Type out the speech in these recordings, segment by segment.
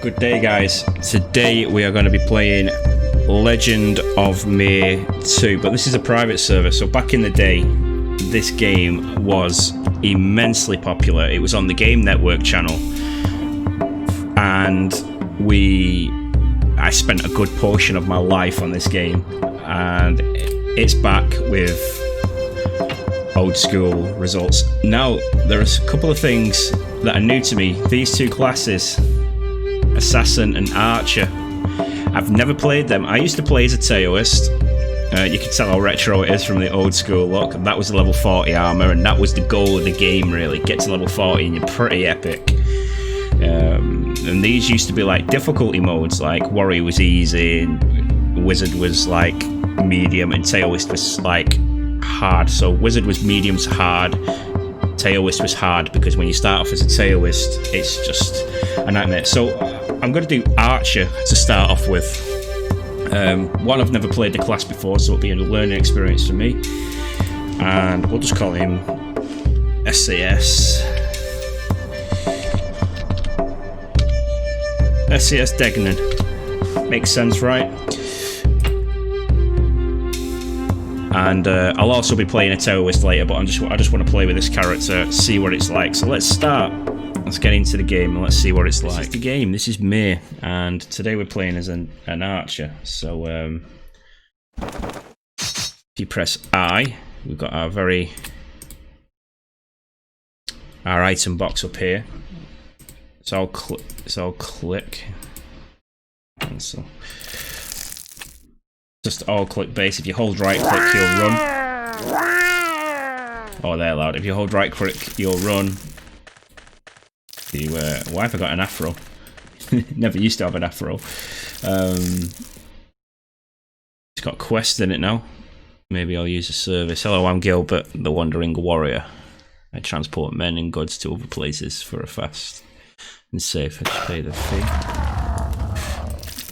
Good day, guys. Today we are going to be playing Legend of Mir 2, but this is a private server. So back in the day, this game was immensely popular. It was on the Game Network channel, and I spent a good portion of my life on this game, and it's back with old school results. Now, there's a couple of things that are new to me. These two classes, Assassin and Archer, I've never played them. I used to play as a Taoist. You can tell how retro it is from the old school look. That was the level 40 armor, and that was the goal of the game, really. Get to level 40 and you're pretty epic. And these used to be like difficulty modes, like Warrior was easy, Wizard was like medium, and Taoist was like hard. So Wizard was medium to hard, Taoist was hard, because when you start off as a Taoist, it's just a nightmare. So I'm going to do Archer to start off with. One, I've never played the class before, so it'll be a learning experience for me. And we'll just call him SAS. SAS Degnan. Makes sense, right? And I'll also be playing a Taoist later, but I just want to play with this character, see what it's like. So let's start. Let's get into the game and let's see what it's like. This is the game. This is Mir, and today we're playing as an archer. So if you press I, we've got our item box up here. So I'll click. Cancel. Just all click base. If you hold right click, you'll run. Oh, they're loud. If you hold right click, you'll run. Why have I got an afro? Never used to have an afro. It's got quests in it now. Maybe I'll use a service. Hello, I'm Gilbert, the Wandering Warrior. I transport men and goods to other places for a fast and safe. I should pay the fee.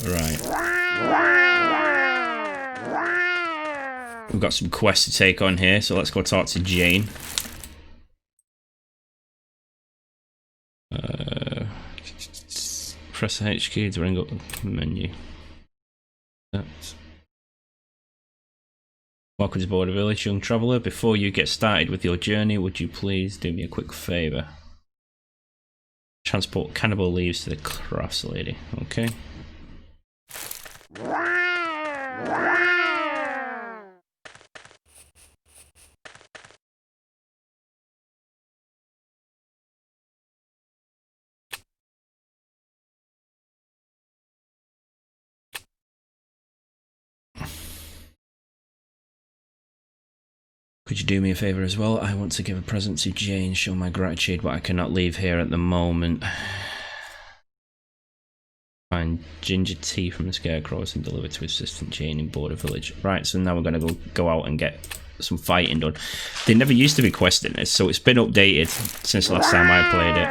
Right. We've got some quests to take on here, so let's go talk to Jane. Press the H key to bring up the menu. Welcome to Border Village, young traveller. Before you get started with your journey, would you please do me a quick favour? Transport cannibal leaves to the Cross Lady. Okay. Could you do me a favour as well? I want to give a present to Jane, show my gratitude, but I cannot leave here at the moment. Find ginger tea from the scarecrows and deliver to Assistant Jane in Border Village. Right, so now we're going to go out and get some fighting done. There never used to be quests in this, so it's been updated since the last time I played it.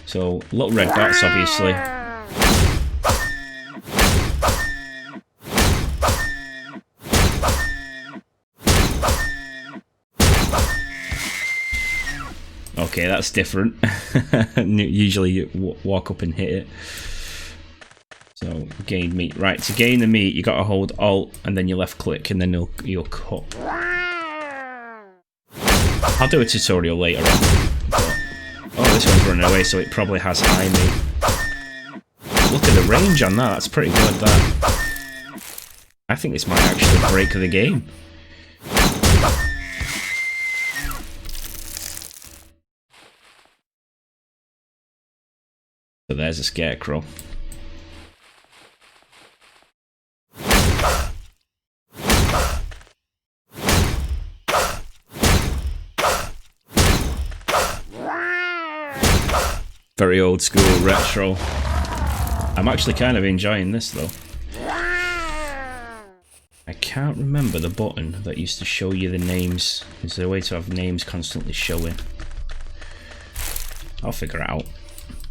So, little red dots, obviously. Okay, that's different. Usually you walk up and hit it. So, gain meat. Right, to gain the meat, you gotta hold Alt and then you left click and then you'll cut. I'll do a tutorial later on. Oh, this one's running away, so it probably has high meat. Look at the range on that, that's pretty good, that. I think this might actually break the game. So there's a scarecrow. Very old school retro. I'm actually kind of enjoying this though. I can't remember the button that used to show you the names. Is there a way to have names constantly showing? I'll figure it out.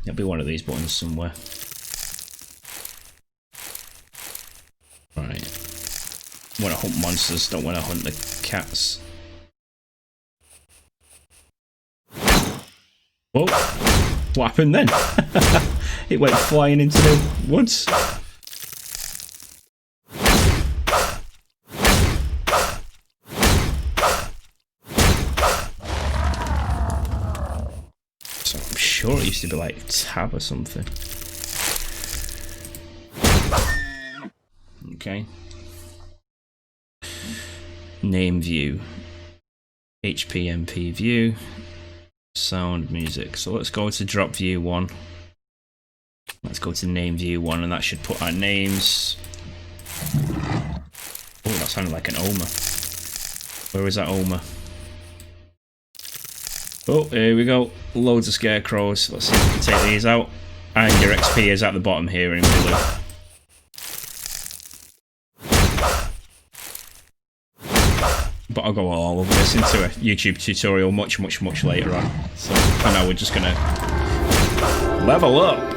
There'll be one of these buttons somewhere. Right. Want to hunt monsters, don't want to hunt the cats. Whoa! What happened then? It went flying into the woods. So I'm sure it used to be like tab or something. Okay. Name view. HPMP view. Sound music. So let's go to drop view 1. Let's go to name view 1 and that should put our names. Oh, that sounded like an Oma. Where is that Oma? Oh, here we go. Loads of scarecrows. Let's see if we can take these out. And your XP is at the bottom here in blue. But I'll go all of this into a YouTube tutorial much later on. So for now we're just gonna level up.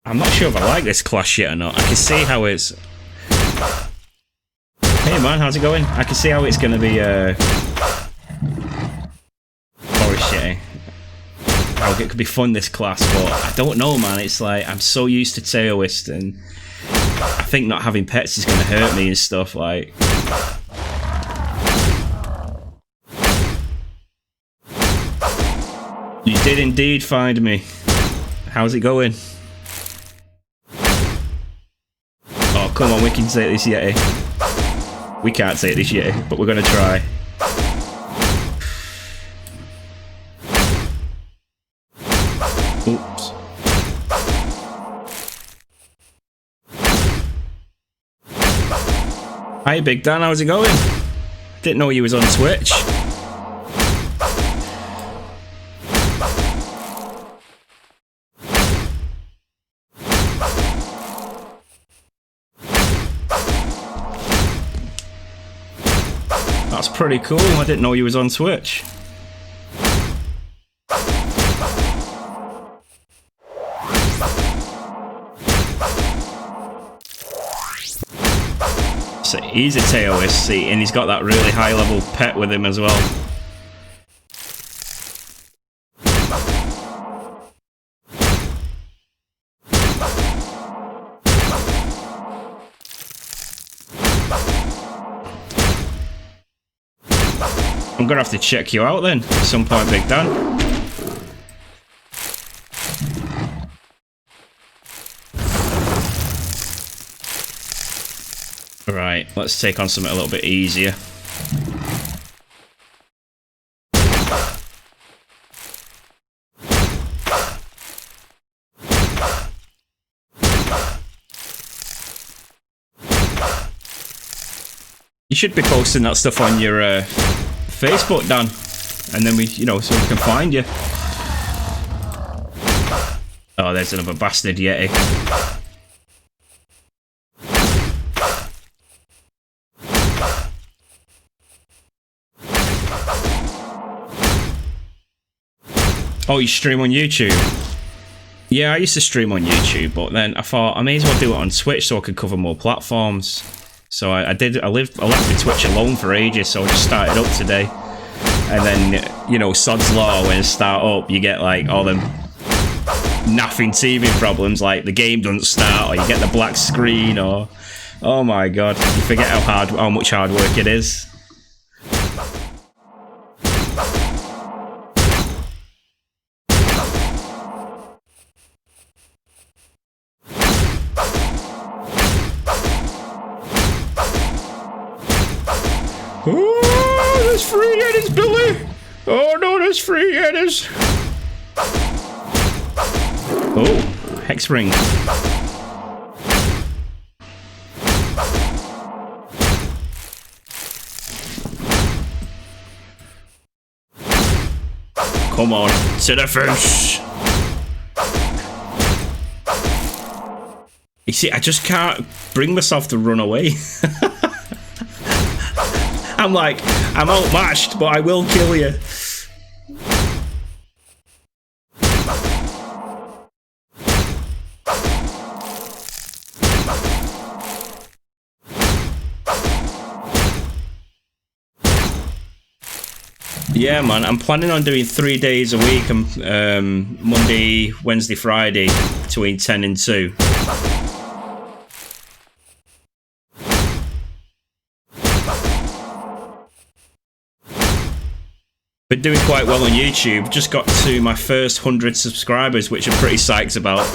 I'm not sure if I like this class yet or not. I can see how it's... Hey man, how's it going? I can see how it's gonna be forest shitty. How it could be fun this class, but I don't know man, it's like I'm so used to Taoist and I think not having pets is gonna hurt me and stuff like. You did indeed find me. How's it going? Oh come on, we can take this Yeti. We can't take this Yeti, but we're gonna try. Oops. Hi Big Dan, how's it going? Didn't know you was on Twitch. That's pretty cool, I didn't know you was on Twitch. So he's a Taoist, see, and he's got that really high level pet with him as well. I'm gonna have to check you out then, at some point, Big Dan. Right, let's take on something a little bit easier. You should be posting that stuff on your Facebook, Dan, and then we, you know, so we can find you. Oh, there's another bastard Yeti. Oh, you stream on YouTube? Yeah, I used to stream on YouTube, but then I thought I may as well do it on Twitch so I could cover more platforms. So I left my Twitch alone for ages, so I just started up today. And then, you know, sod's law, when it start up, you get like all them naffing TV problems, like the game doesn't start, or you get the black screen, or oh my god, you forget how much hard work it is. Oh, there's free Yetis, Billy! Oh no, there's free Yetis! Oh, hex ring. Come on, to the face! You see, I just can't bring myself to run away. I'm like, I'm outmatched, but I will kill you. Yeah, man, I'm planning on doing 3 days a week. Monday, Wednesday, Friday, between 10 and 2. Been doing quite well on YouTube. Just got to my first 100 subscribers, which I'm pretty psyched about.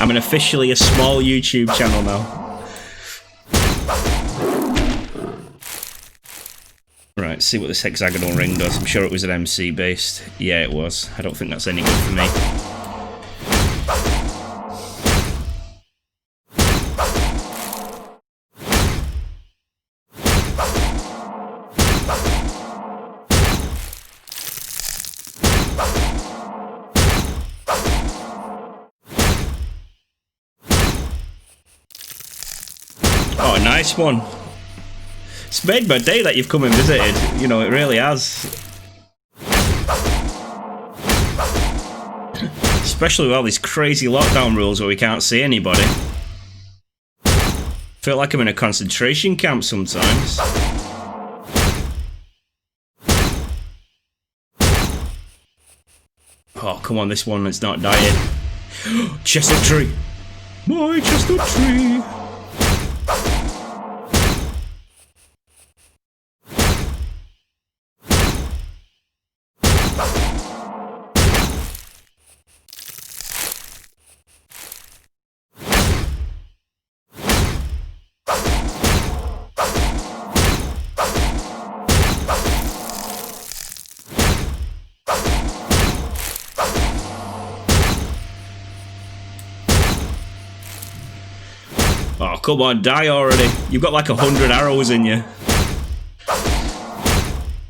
I'm officially a small YouTube channel now. Right, see what this hexagonal ring does. I'm sure it was an MC based. Yeah, it was. I don't think that's any good for me. Oh, nice one. It's made my day that you've come and visited. You know, it really has. Especially with all these crazy lockdown rules where we can't see anybody. Feel like I'm in a concentration camp sometimes. Oh, come on, this one is not dying. Chestnut tree! My chestnut tree! Oh, come on, die already. You've got like 100 arrows in you.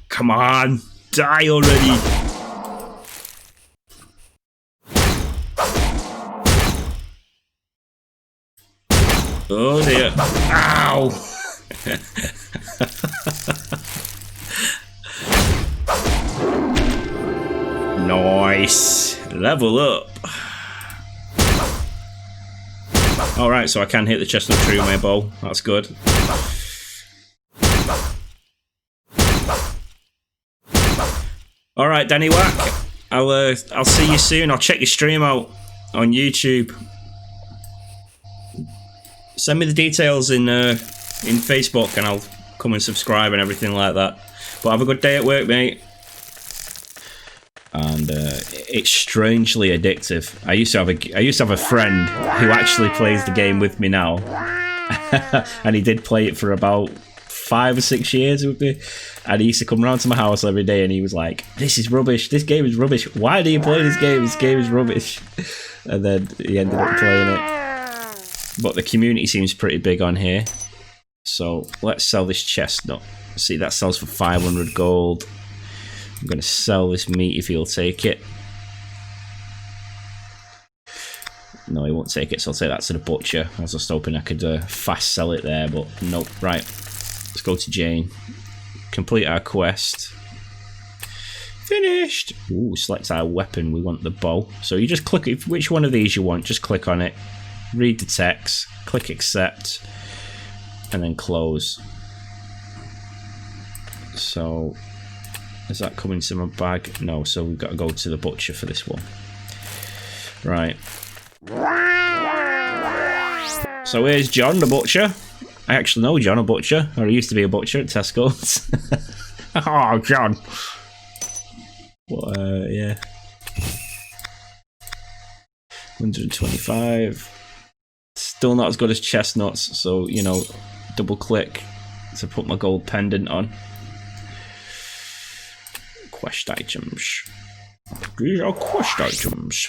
Come on, die already. Oh dear. Ow! Nice. Level up. Alright, so I can hit the chestnut tree with my bow. That's good. Alright, Danny Wack. I'll see you soon. I'll check your stream out on YouTube. Send me the details in Facebook and I'll come and subscribe and everything like that. But have a good day at work, mate. And it's strangely addictive. I used to have a friend who actually plays the game with me now, and he did play it for about 5 or 6 years with me. And he used to come around to my house every day, and he was like, "This is rubbish. This game is rubbish. Why do you play this game? This game is rubbish." And then he ended up playing it. But the community seems pretty big on here, so let's sell this chestnut. See, that sells for 500 gold. I'm going to sell this meat if he'll take it. No, he won't take it, so I'll take that to the butcher. I was just hoping I could fast sell it there, but nope. Right, let's go to Jane. Complete our quest. Finished! Ooh, select our weapon. We want the bow. So you just click, if which one of these you want, just click on it. Read the text, click accept, and then close. So... is that coming to my bag? No, so we've got to go to the butcher for this one. Right. So here's John the butcher. I actually know John a butcher, or he used to be a butcher at Tesco's. Oh, John. Well, yeah. 125. Still not as good as chestnuts, so, you know, double click to put my gold pendant on. Quest items. These are quest items.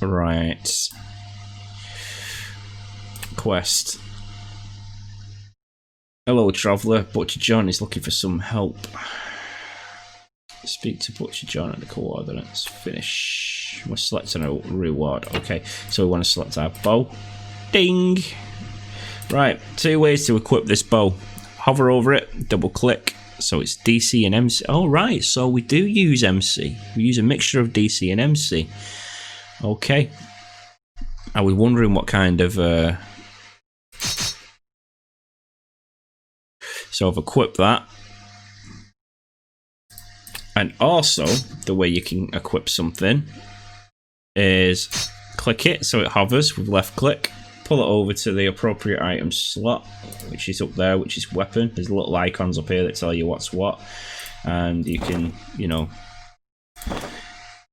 Right. Quest. Hello, traveller. Butcher John is looking for some help. Speak to Butcher John at the coordinates. Finish. We're selecting a reward. Okay, so we want to select our bow. Ding! Right, 2 ways to equip this bow. Hover over it, double click. So it's DC and MC. Oh, right, so we do use MC. We use a mixture of DC and MC. Okay. I was wondering what kind of... So I've equipped that. And also, the way you can equip something is click it so it hovers with left click, pull it over to the appropriate item slot, which is up there, which is weapon. There's little icons up here that tell you what's what, and you can, you know,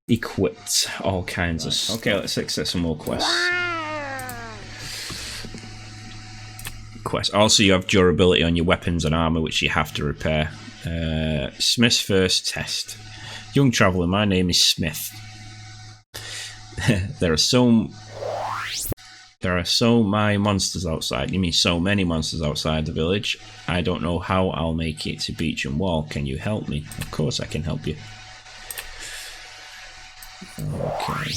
equip all kinds of stuff. Okay, let's accept some more quests. Also, you have durability on your weapons and armor, which you have to repair. Smith's first test. Young traveler, my name is Smith. There are so many monsters outside. You mean so many monsters outside the village? I don't know how I'll make it to beach and wall. Can you help me? Of course I can help you. Okay.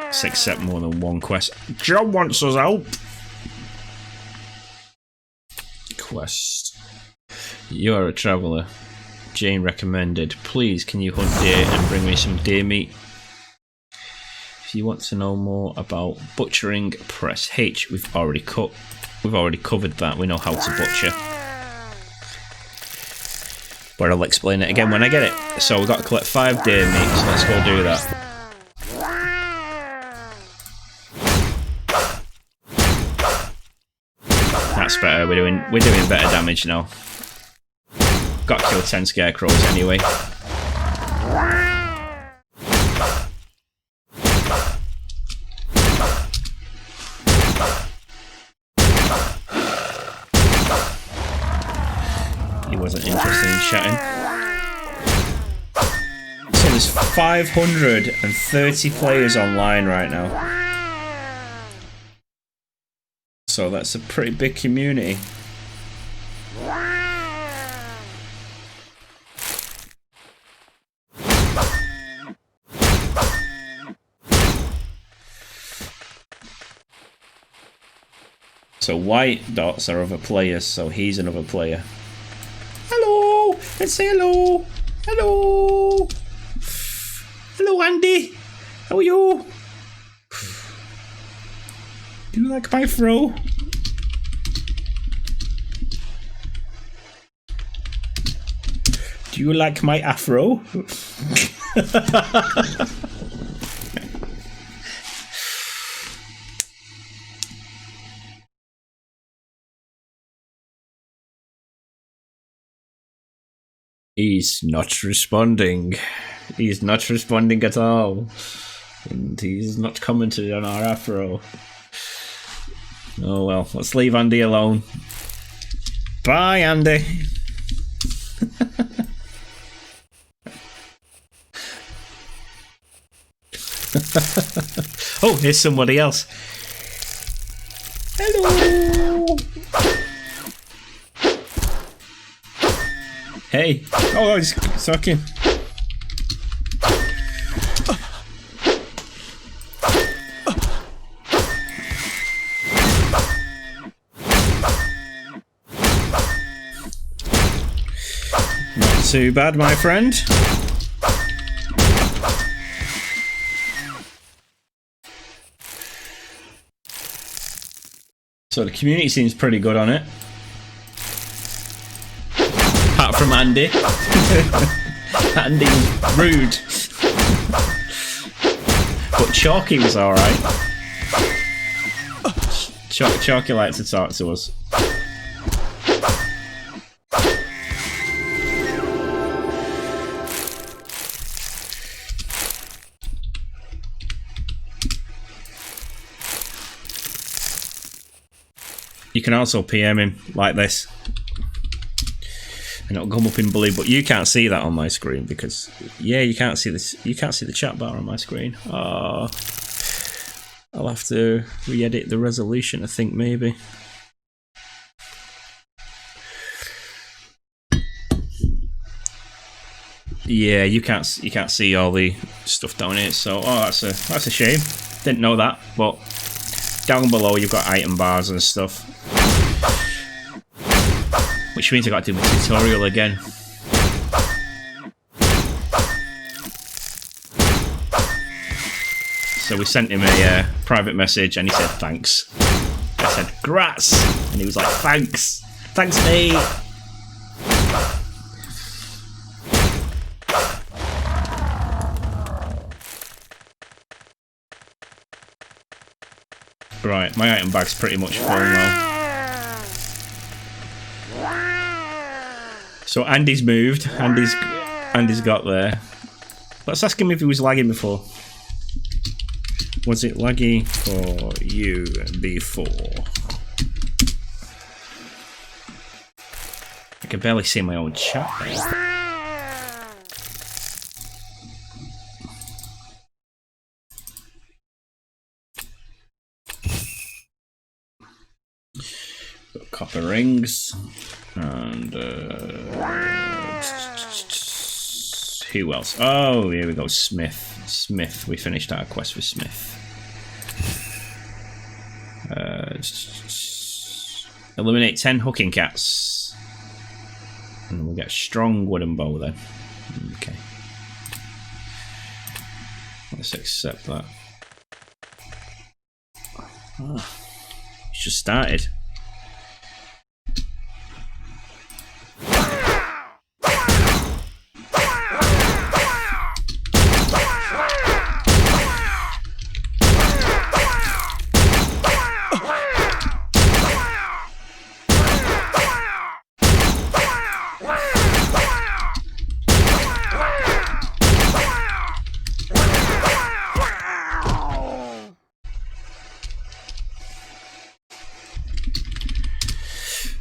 Let's accept more than one quest. John wants us help. Quest. You are a traveller. Jane recommended. Please, can you hunt deer and bring me some deer meat? If you want to know more about butchering, press H. We've already covered that. We know how to butcher. But I'll explain it again when I get it. So we've got to collect 5 deer meat, so let's go do that. That's better. We're doing better damage now. Got to kill 10 scarecrows anyway. He wasn't interested in chatting. So there's 530 players online right now. So that's a pretty big community. So white dots are other players, so he's another player. Hello! Let's say hello! Hello! Hello, Andy! How are you? Do you like my fro? Do you like my afro? He's not responding. He's not responding at all. And he's not commented on our afro. Oh well, let's leave Andy alone. Bye, Andy. Oh, here's somebody else. Hello. Hey. Oh, he's sucking. Not too bad, my friend. So the community seems pretty good on it. Apart from Andy. Andy was rude. But Chalky was alright. Chalky liked to talk to us. You can also PM him like this. And it'll come up in blue, but you can't see that on my screen because yeah, you can't see this. You can't see the chat bar on my screen. Oh, I'll have to re-edit the resolution, I think, maybe. Yeah, you can't see all the stuff down here. So that's a shame. Didn't know that, but down below you've got item bars and stuff. Which means I got to do my tutorial again. So we sent him a private message and he said thanks. I said, "Grats," and he was like, "Thanks, thanks, mate." Right, my item bag's pretty much full now. So Andy's moved. Andy's got there. Let's ask him if he was lagging before. Was it laggy for you before? I can barely see my own chat there. Copper rings and who else? Oh, here we go. Smith. We finished our quest with Smith. Eliminate 10 hooking cats, and we'll get a strong wooden bow then. Okay, let's accept that. Oh, it's just started.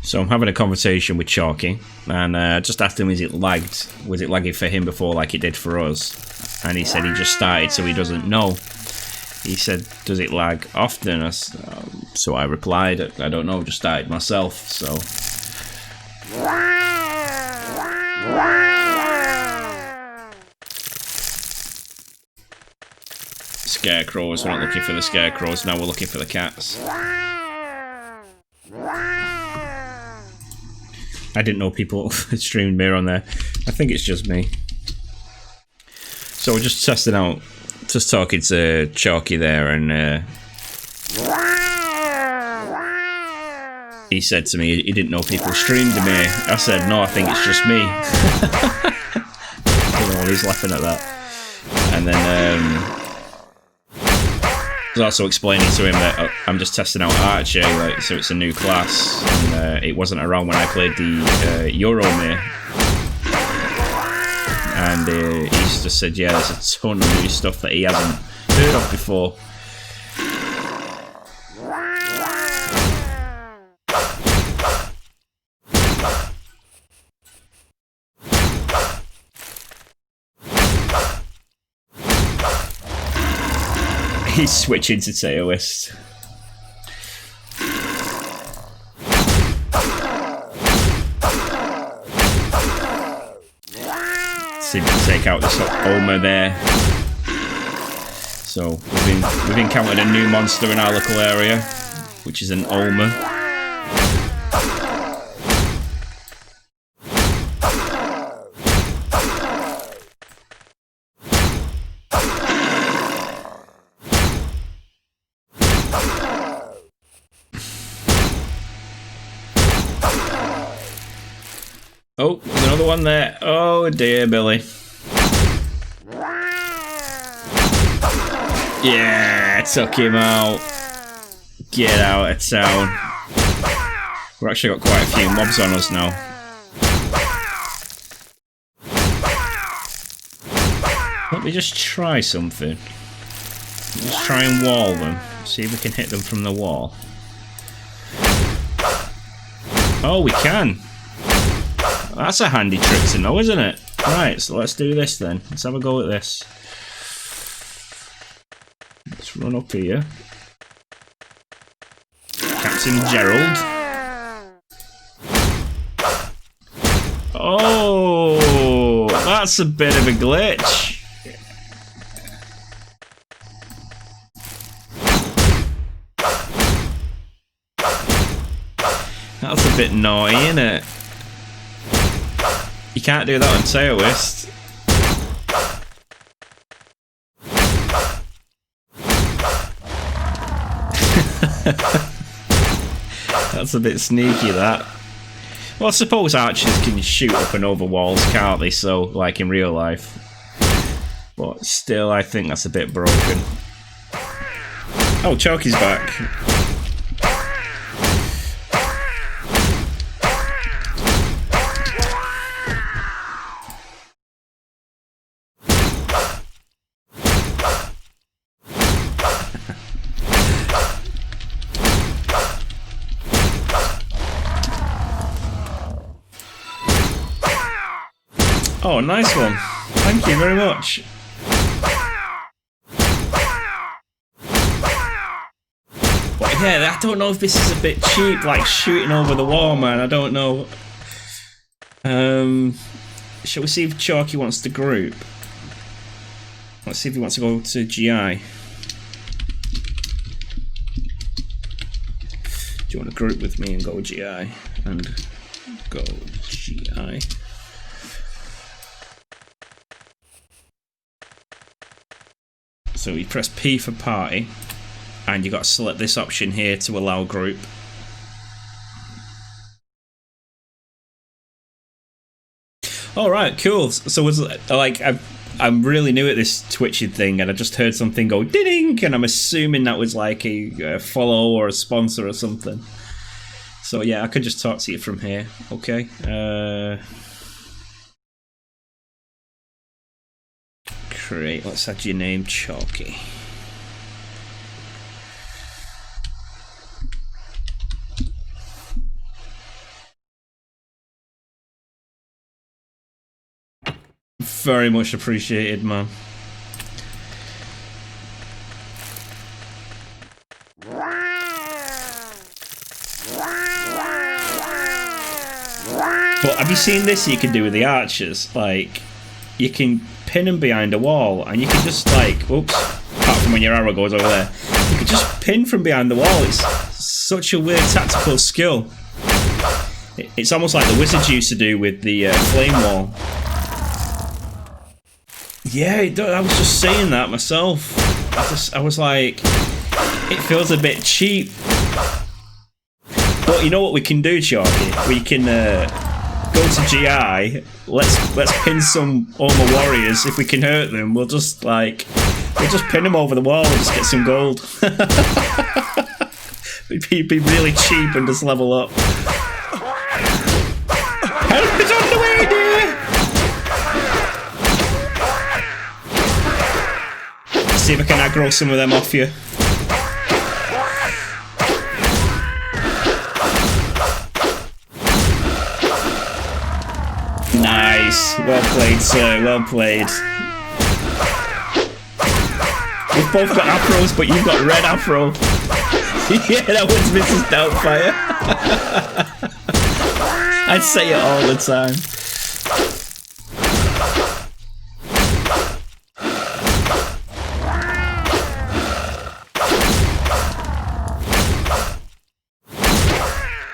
So I'm having a conversation with Chalky, and just asked him, is it lagged? Was it laggy for him before like it did for us? And he said he just started, so he doesn't know. He said, does it lag often? So I replied, I don't know, just started myself, so... Scarecrows, we're not looking for the scarecrows, now we're looking for the cats. I didn't know people streamed Mir on there. I think it's just me. So we're just testing out, just talking to Chalky there, and he said to me he didn't know people streamed Mir. I said, no, I think it's just me. You know, he's laughing at that. And then I was also explaining to him that I'm just testing out Archer, like, so it's a new class, and it wasn't around when I played the Euro Mir. And he's just said, yeah, there's a ton of new stuff that he hasn't heard of before. He's switching to Taoist. Seem to take out this Oma there. So we've encountered a new monster in our local area, which is an Oma. Oh, there's another one there. Oh dear, Billy. Yeah, took him out. Get out of town. We've actually got quite a few mobs on us now. Let me just try something. Let's try and wall them. See if we can hit them from the wall. Oh, we can. That's a handy trick to know, isn't it? Right, so let's do this then. Let's have a go at this. Let's run up here. Captain Gerald. Oh, that's a bit of a glitch. That's a bit naughty, isn't it? You can't do that on Taoist. That's a bit sneaky, that. Well, I suppose archers can shoot up and over walls, can't they? So, like in real life. But still, I think that's a bit broken. Oh, Chalky's back. Oh, nice one. Thank you very much. But yeah, I don't know if this is a bit cheap, like shooting over the wall, man. I don't know. Shall we see if Chalky wants to group? Let's see if he wants to go to GI. Do you want to group with me and go GI? And go GI. So you press P for party, and you got to select this option here to allow group. All right, cool. So was like I'm really new at this Twitchy thing, and I just heard something go ding, and I'm assuming that was like a follow or a sponsor or something. So yeah, I could just talk to you from here. Okay. Create. Let's add your name, Chalky. Very much appreciated, man. But have you seen this you can do with the archers? Like, you can pin them behind a wall, and you can just like, oops, apart from when your arrow goes over there, you can just pin from behind the wall. It's such a weird tactical skill. It's almost like the wizards used to do with the flame wall. Yeah, I was just saying that myself. I was like, it feels a bit cheap. But you know what we can do, Chalky? We can go to GI. Let's pin some Oma warriors. If we can hurt them, we'll just pin them over the wall and just get some gold. It'd be really cheap and just level up. Help is on the way, dear. Let's see if I can aggro some of them off you. Nice. Well played, sir. Well played. We've both got afros, but you've got red afro. Yeah, that was Mrs. Doubtfire. I say it all the time.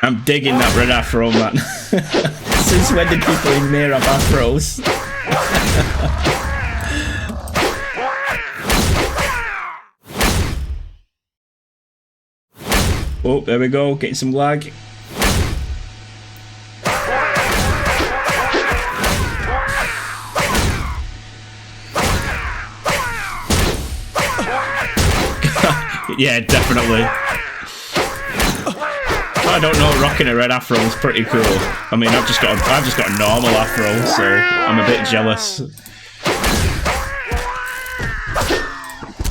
I'm digging that red afro, man. Since when did people in Mir have afros? Oh, there we go, getting some lag. Yeah, definitely. I don't know, rocking a red afro is pretty cool. I mean, I've just got a normal afro, so I'm a bit jealous.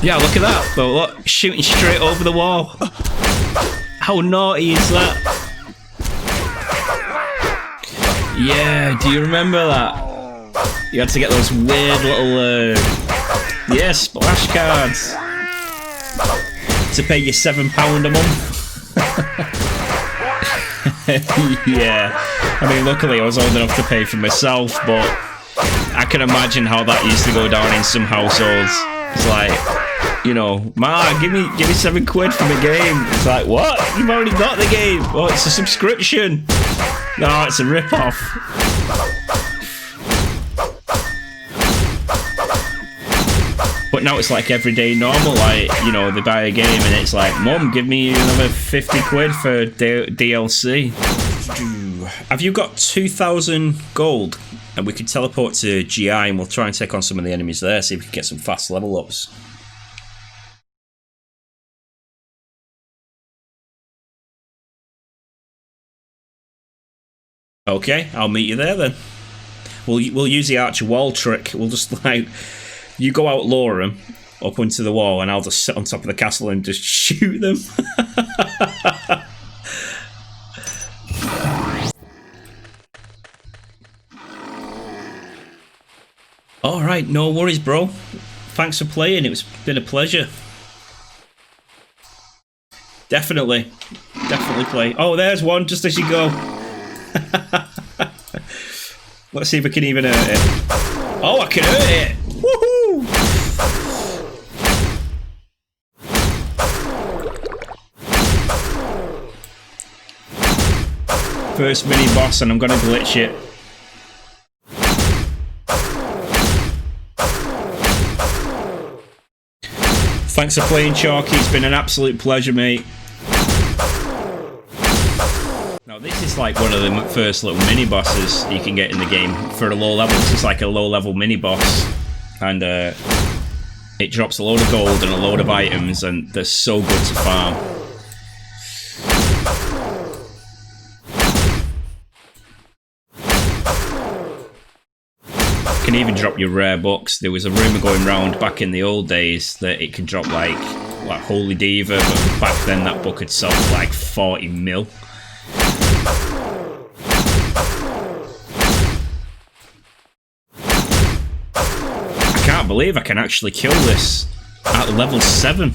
Yeah, look at that. But look, shooting straight over the wall. How naughty is that? Yeah, do you remember that? You had to get those weird little, yeah, splash cards to pay you £7 a month. Yeah, I mean, luckily I was old enough to pay for myself, but I can imagine how that used to go down in some households. It's like, you know, Ma, give me £7 for the game. It's like, what? You've already got the game. Oh, it's a subscription. No, it's a rip-off. But now it's like everyday normal, like, you know, they buy a game and it's like, Mum, give me another 50 quid for DLC. Have you got 2,000 gold? And we could teleport to GI and we'll try and take on some of the enemies there, see if we can get some fast level ups. Okay, I'll meet you there then. We'll use the archer wall trick. We'll just like, you go out lower them up onto the wall and I'll just sit on top of the castle and just shoot them. Alright, no worries, bro. Thanks for playing, it's been a pleasure. Definitely play. Oh, there's one just as you go. Let's see if we can even hurt it. Oh, I can hurt it! Woohoo! First mini boss, and I'm gonna glitch it. Thanks for playing, Chalky. It's been an absolute pleasure, mate. Now, this is like one of the first little mini bosses you can get in the game for a low level. This is like a low level mini boss, and it drops a load of gold and a load of items, and they're so good to farm. Can even drop your rare books. There was a rumour going round back in the old days that it can drop like Holy Diva, but back then that book had sold like 40 mil. I can't believe I can actually kill this at level 7.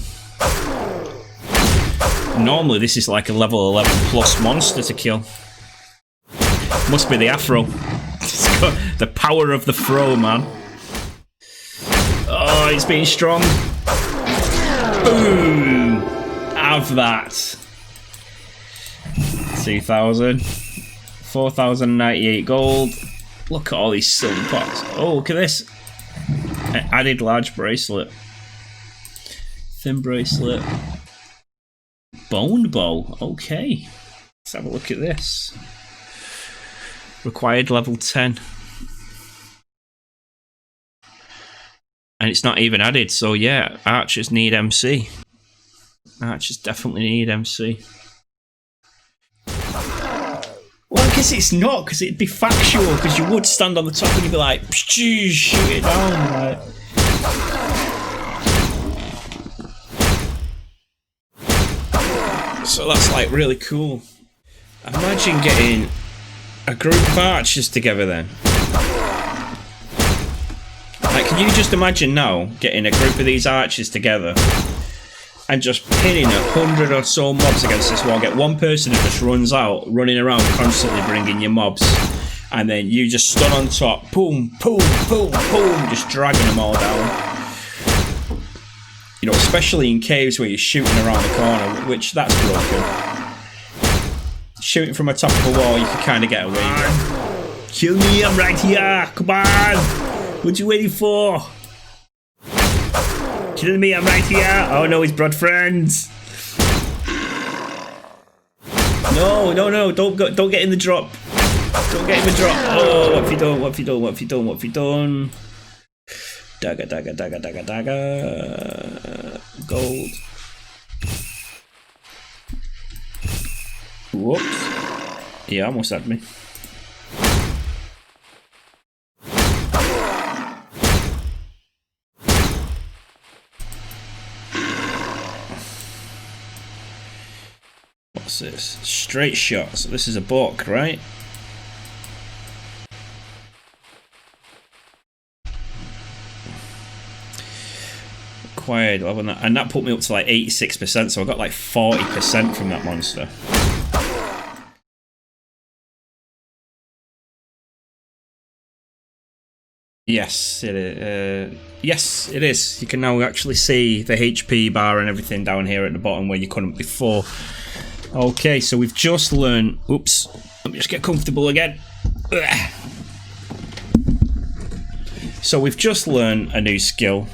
Normally this is like a level 11 plus monster to kill. Must be the afro. It's got the power of the throw, man. Oh, it's being strong. Boom! Have that. 2,000. 4,098 gold. Look at all these silver pots. Oh, look at this. Added large bracelet. Thin bracelet. Bone bow. Okay. Let's have a look at this. Required level 10. And it's not even added, so yeah, archers need MC. Archers definitely need MC. Well, I guess it's not, because it'd be factual, because you would stand on the top and you'd be like, shoot it down. Like. So that's like really cool. Imagine getting a group of archers together then. Like, can you just imagine now getting a group of these archers together and just pinning 100 or so mobs against this wall? Get one person who just runs out, running around constantly bringing your mobs, and then you just stand on top, boom, boom, boom, boom, just dragging them all down. You know, especially in caves where you're shooting around the corner, which that's broken. Shooting from the top of a wall, you can kind of get away with. Kill me, I'm right here. Come on. What you waiting for? Killing me, I'm right here. Oh no, he's brought friends. No, no, no, don't get in the drop. Don't get in the drop. Oh, what have you done? What have you done? What have you done? What have you done? Dagger, dagger, dagger, dagger, dagger. Gold. Whoops. He almost had me. What's this? Straight shot. So this is a book, right? Acquired level, and that put me up to like 86%, so I got like 40% from that monster. Yes, it is. Yes, it is. You can now actually see the HP bar and everything down here at the bottom where you couldn't before. Okay, so we've just learned. Oops. Let me just get comfortable again. So we've just learned a new skill.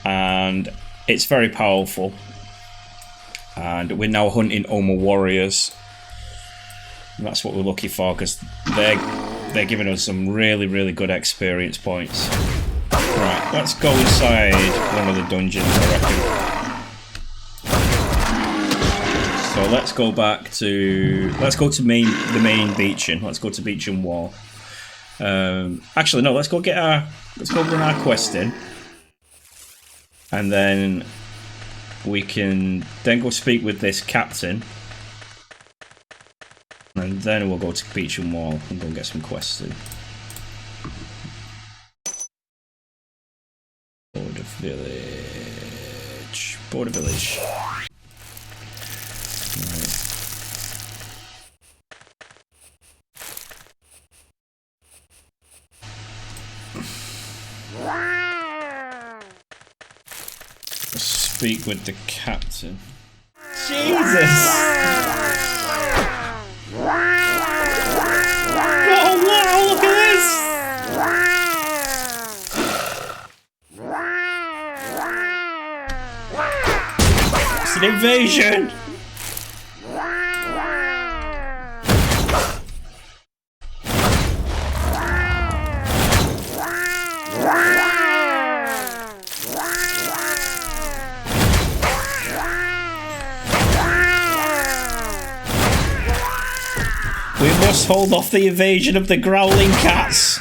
and it's very powerful. And we're now hunting Oma warriors. And that's what we're looking for, because they're giving us some really good experience points. Right, let's go inside one of the dungeons, I reckon. So let's go back to the main beaching. Let's go to Beeching Wall. Actually, no. Let's go run our quest in, and then we can go speak with this captain, and then we'll go to Beeching Wall and go get some quests in. Border village. Speak with the captain. Jesus! Oh wow, look at this! It's an invasion! We must hold off the invasion of the growling cats.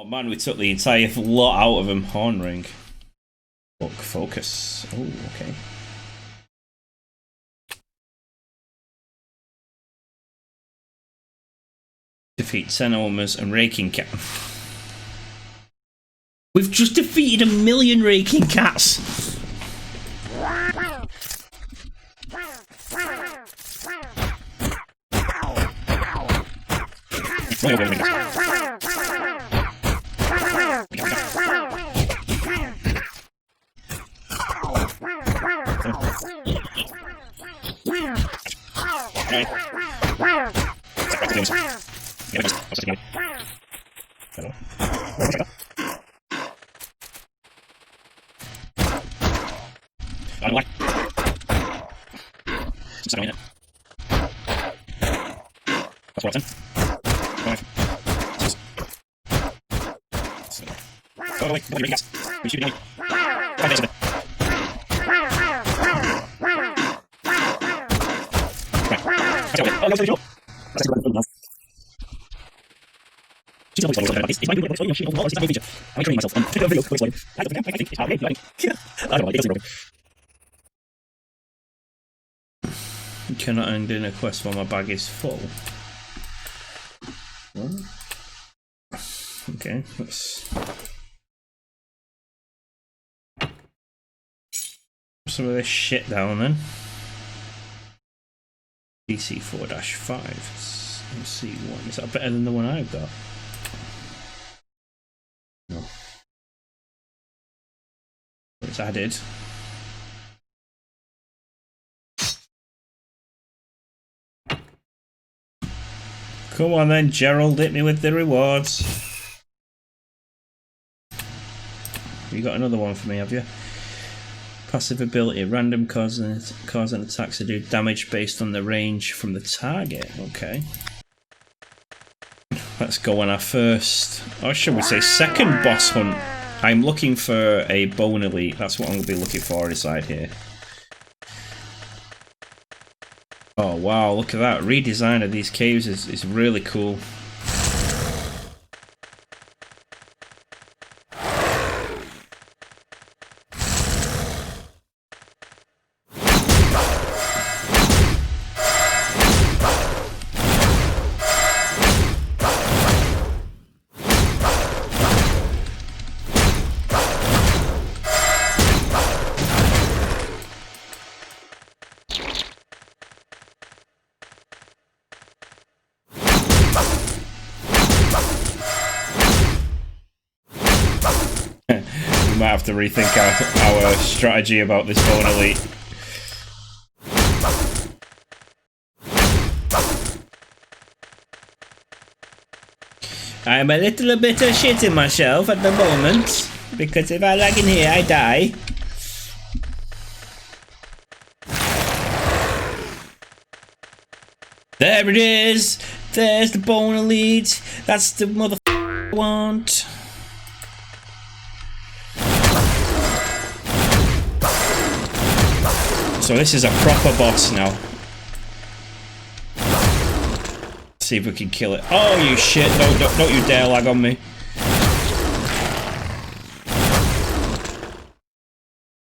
Man, we took the entire lot out of him. Horn ring. Focus. Oh, okay. Defeat 10 Omas and raking cat. We've just defeated 1,000,000 raking cats. You cannot end in a quest while my bag is full. What? Okay, let's some of this shit down then. DC 4-5. Let's see what is that better than the one I've got? No. It's added. Come on then, Gerald, hit me with the rewards. You got another one for me, have you? Passive ability, random causing attacks to do damage based on the range from the target. Okay. let's go on our first, or should we say second boss hunt. I'm looking for a bone elite. That's what I'm going to be looking for inside here. Oh wow, look at that. Redesign of these caves is really cool. We might have to rethink our strategy about this bone elite. I'm a little bit of shitting myself at the moment, because if I lag in here, I die. There it is! There's the bone elite! That's the motherfucker I want! So this is a proper boss now. Let's see if we can kill it. Oh you shit, don't you dare lag on me.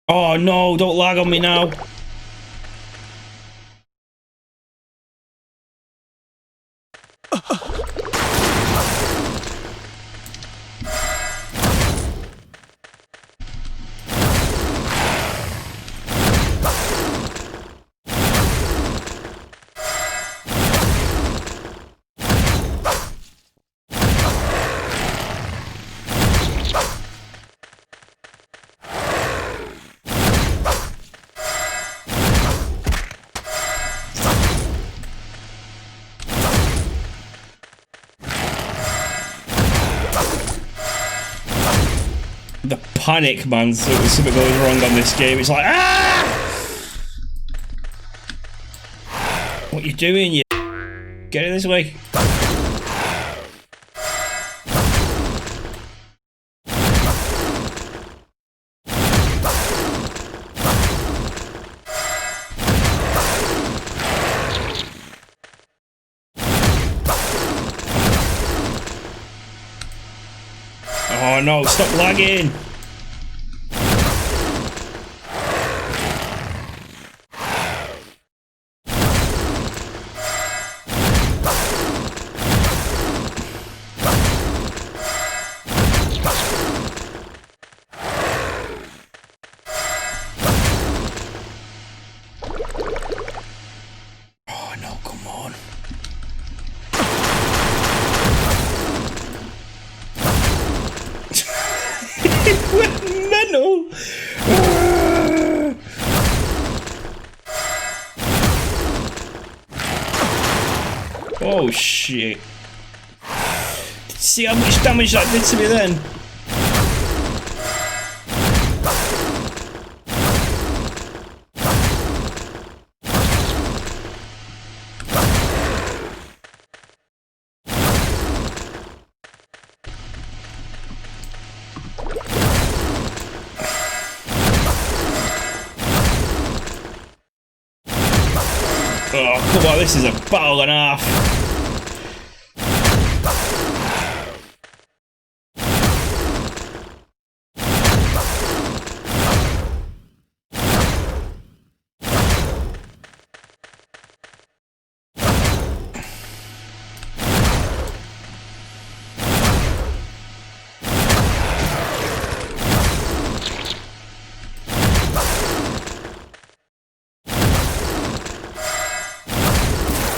Oh no, don't lag on me now. The panic, man, so something goes wrong on this game. It's like, ah! What you doing, you? Get it this way. Oh no, stop lagging! Oh no, come on. Mental. Oh shit. See how much damage that did to me then? Oh, come on, this is a battle and a half.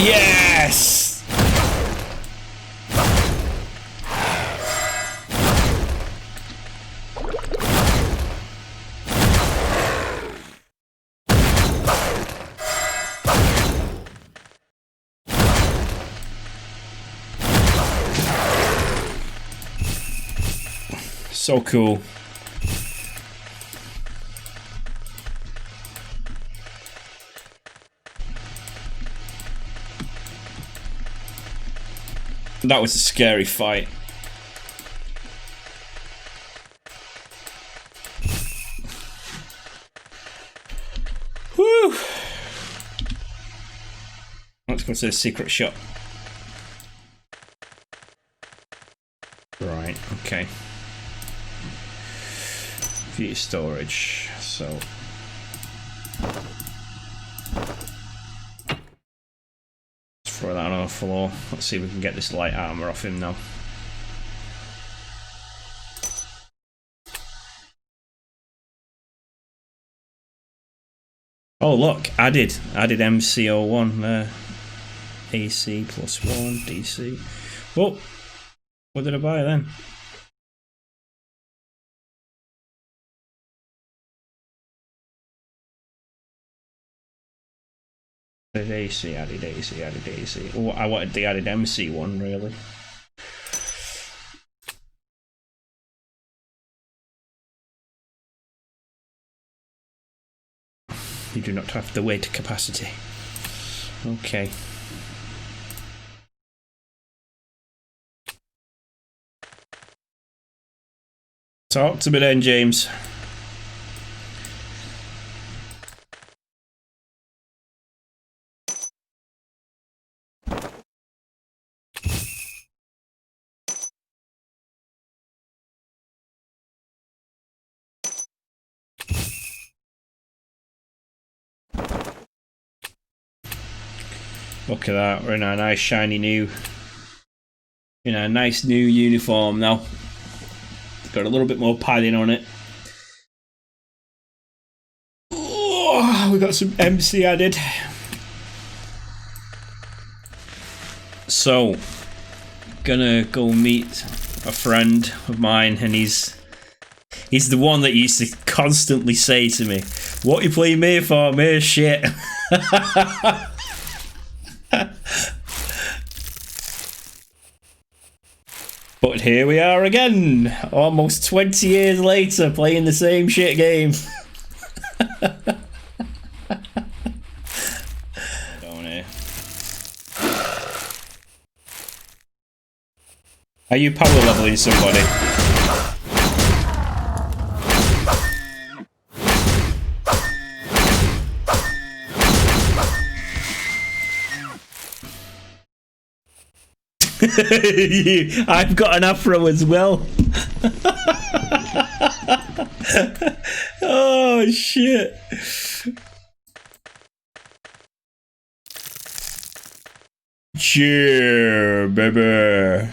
Yes! So cool. That was a scary fight. Whew. Let's go to the secret shop. Right, okay. View storage, so... Let's throw that on the floor. Let's see if we can get this light armor off him now. Oh look, added MCO1 there. AC +1, DC. Oh, what did I buy then? Added AC, added AC, added AC. Oh, I wanted the added MC one, really. You do not have the weight capacity. Okay. Talk to me then, James. Look at that, we're in a nice shiny new, in a nice new uniform now. Got a little bit more padding on it. Oh, we got some MC added. So, gonna go meet a friend of mine, and he's the one that used to constantly say to me, "What you playing Mir for? Mir shit." But here we are again, almost 20 years later, playing the same shit game. Don't know. Are you power leveling somebody? I've got an afro as well. Oh shit. Cheer, baby.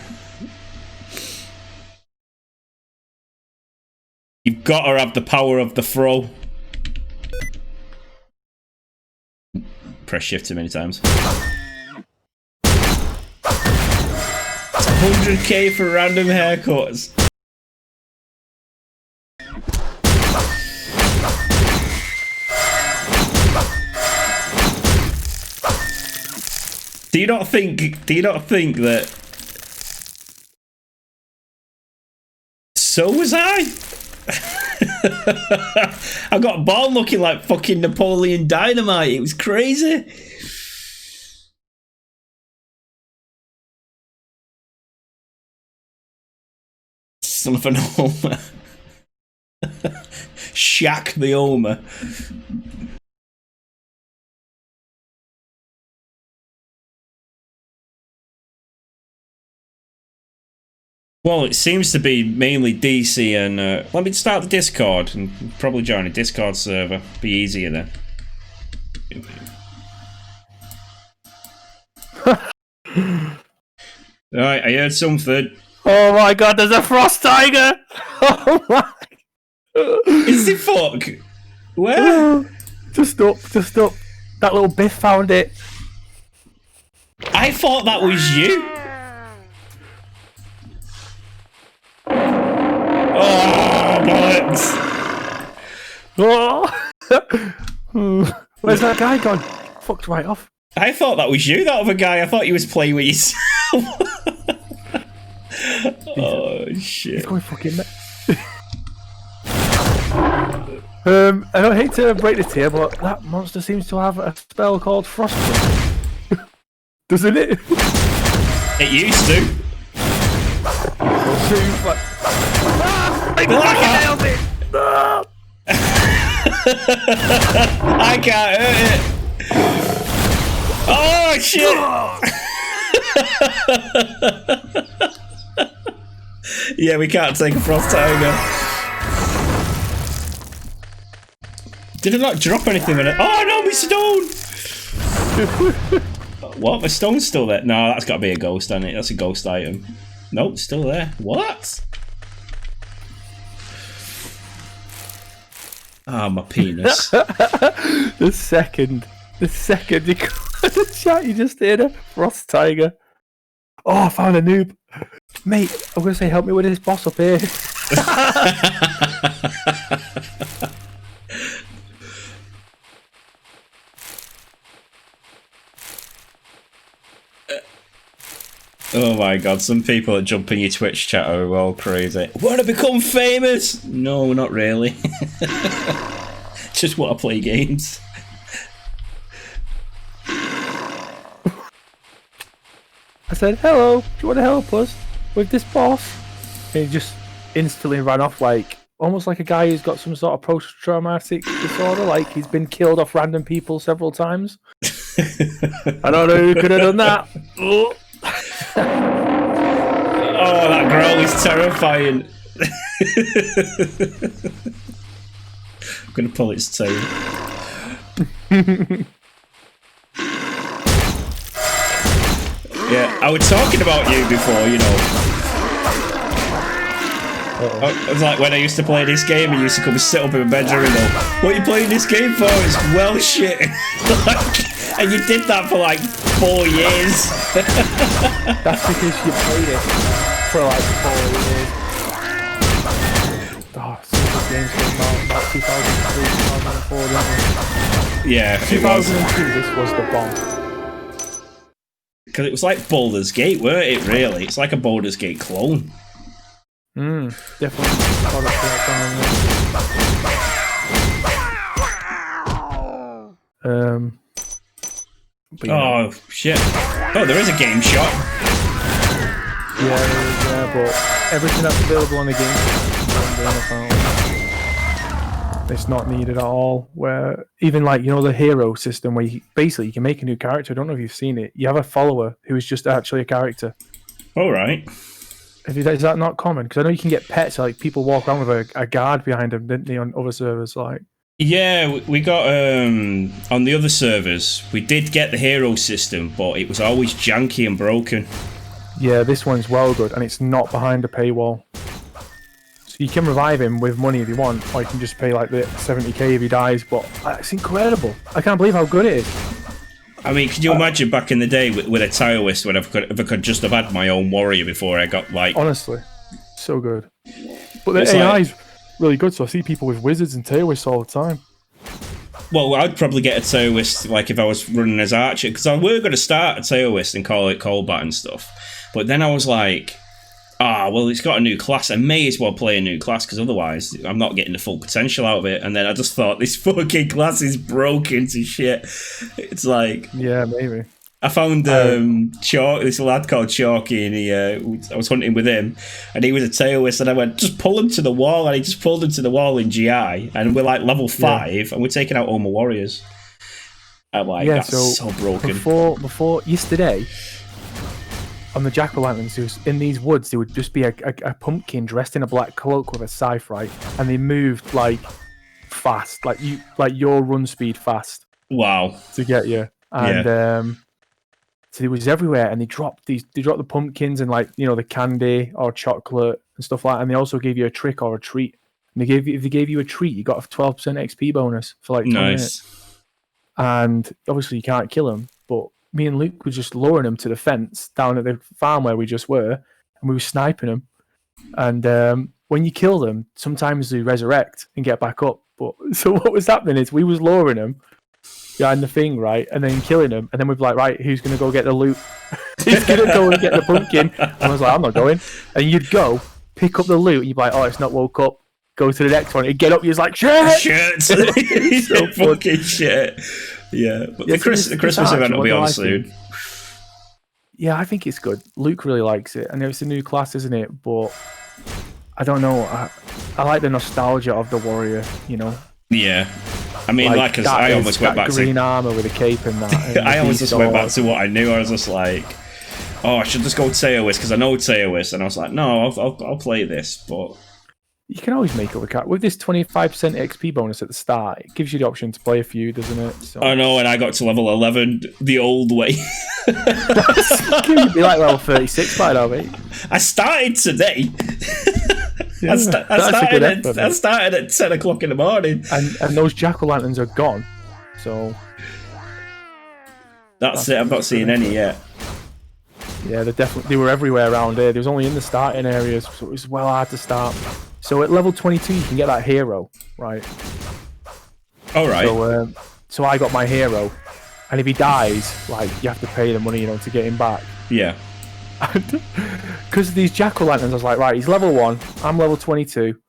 You've got to have the power of the throw. Press shift too many times. 100k for random haircuts. Do you not think that so was I? I got bald looking like fucking Napoleon Dynamite. It was crazy. Son of an Homer. Shaq the Homer. Well, it seems to be mainly DC and let me start the Discord and probably join a Discord server. Be easier then. Alright, I heard something. Oh my god, there's a frost tiger! Oh my... Is it fuck? Where? Just up. That little Biff found it. I thought that was you. Oh, bollocks. Oh. Where's that guy gone? Fucked right off. I thought that was you, that other guy. I thought you was playing with yourself. Oh shit! He's going fucking. I don't hate to break this here, but that monster seems to have a spell called Frostbite. Doesn't it? It used to. Nailed it! Ah! I can't hurt it. Oh shit! Yeah, we can't take a frost tiger. Did it not drop anything in it? Oh no, my stone! What? My stone's still there? No, that's got to be a ghost, hasn't it? That's a ghost item. Nope, still there. What? Ah, my penis. The second you the chat, you just heard a frost tiger. Oh, I found a noob. Mate, I'm gonna say help me with this boss up here. Oh my god, some people that jump in your Twitch chat are all crazy. Want to become famous? No, not really. Just want to play games. I said, hello, do you want to help us with this boss? And he just instantly ran off, like almost like a guy who's got some sort of post-traumatic disorder, like he's been killed off random people several times. I don't know who could have done that. Oh, that growl is terrifying. I'm gonna pull its tail. Yeah, I was talking about you before, you know. It was like when I used to play this game, I used to come and sit up in my bedroom and go, what are you playing this game for? It's well shit. And you did that for like 4 years. That's because you played it for like 4 years. Oh, some of the games came out about 2003, 2004, didn't they? Yeah, 2002, this was the bomb. Because it was like Boulders Gate, weren't it, really? It's like a Boulders Gate clone. Definitely. Oh, shit. Oh, there is a game shop. Yeah, but everything that's available on the game, it's not needed at all. Where even like, you know, the hero system where you can make a new character. I don't know if you've seen it. You have a follower who is just actually a character. All right. Is that not common? Because I know you can get pets, like people walk around with a guard behind them, didn't they, on other servers? Like, yeah, we got on the other servers, we did get the hero system, but it was always janky and broken. Yeah, this one's well good, and it's not behind a paywall. So you can revive him with money if you want, or you can just pay like the 70k if he dies. But it's incredible. I can't believe how good it is. I mean, could you imagine back in the day with a Taoist when if I could just have had my own warrior before I got like... Honestly, so good. But the AI's really good, so I see people with wizards and Taoists all the time. Well, I'd probably get a Taoist like if I was running as Archer, because I were going to start a Taoist and call it combat and stuff. But then I was like, well, it's got a new class. I may as well play a new class, because otherwise I'm not getting the full potential out of it. And then I just thought, this fucking class is broken to shit. It's like... Yeah, maybe. I found this lad called Chalky, and I was hunting with him, and he was a Taoist, and I went, just pull him to the wall, and he just pulled him to the wall in GI, and we're like level 5, and we're taking out all my warriors. I'm like, that's so broken. Before yesterday, on the jack-o'-lanterns, in these woods, there would just be a pumpkin dressed in a black cloak with a scythe, right? And they moved like fast, like your run speed fast. Wow. To get you. And so it was everywhere, and they dropped the pumpkins and like, you know, the candy or chocolate and stuff like that. And they also gave you a trick or a treat. And if they gave you a treat, you got a 12% XP bonus for like 20 minutes. And obviously you can't kill them, but me and Luke were just luring them to the fence down at the farm where we just were, and we were sniping them. And when you kill them, sometimes they resurrect and get back up. But so what was happening is we was luring them behind the thing, right, and then killing them, and then we'd be like, right, who's going to go get the loot? Who's going to go and get the pumpkin? And I was like, I'm not going. And you'd go, pick up the loot, and you'd be like, oh, it's not woke up. Go to the next one. You'd get up, you're like, shit! So fucking shit. Yeah. But the Christmas event will be on soon. Yeah, I think it's good. Luke really likes it. I know it's a new class, isn't it? But I don't know. I like the nostalgia of the warrior, you know? Yeah. I mean, I almost went back to... green armor with a cape and that. And I almost just went back to what I knew. I was just like, oh, I should just go Teoris, because I know Teoris. And I was like, no, I'll play this, but... You can always make up a cat. With this 25% XP bonus at the start, it gives you the option to play a few, doesn't it? So... I know, and I got to level 11 the old way. You'd be like level 36 by now, mate. I started today. Yeah, I started at 10 o'clock in the morning. And those jack-o'-lanterns are gone. So... That's it, I've not seen any yet. Yeah, they were everywhere around here. They was only in the starting areas, so it was well hard to start. So at level 22, you can get that hero, right? All right. So I got my hero, and if he dies, like you have to pay the money, you know, to get him back. Yeah. Because of these jack-o'-lanterns, I was like, right, he's level 1, I'm level 22.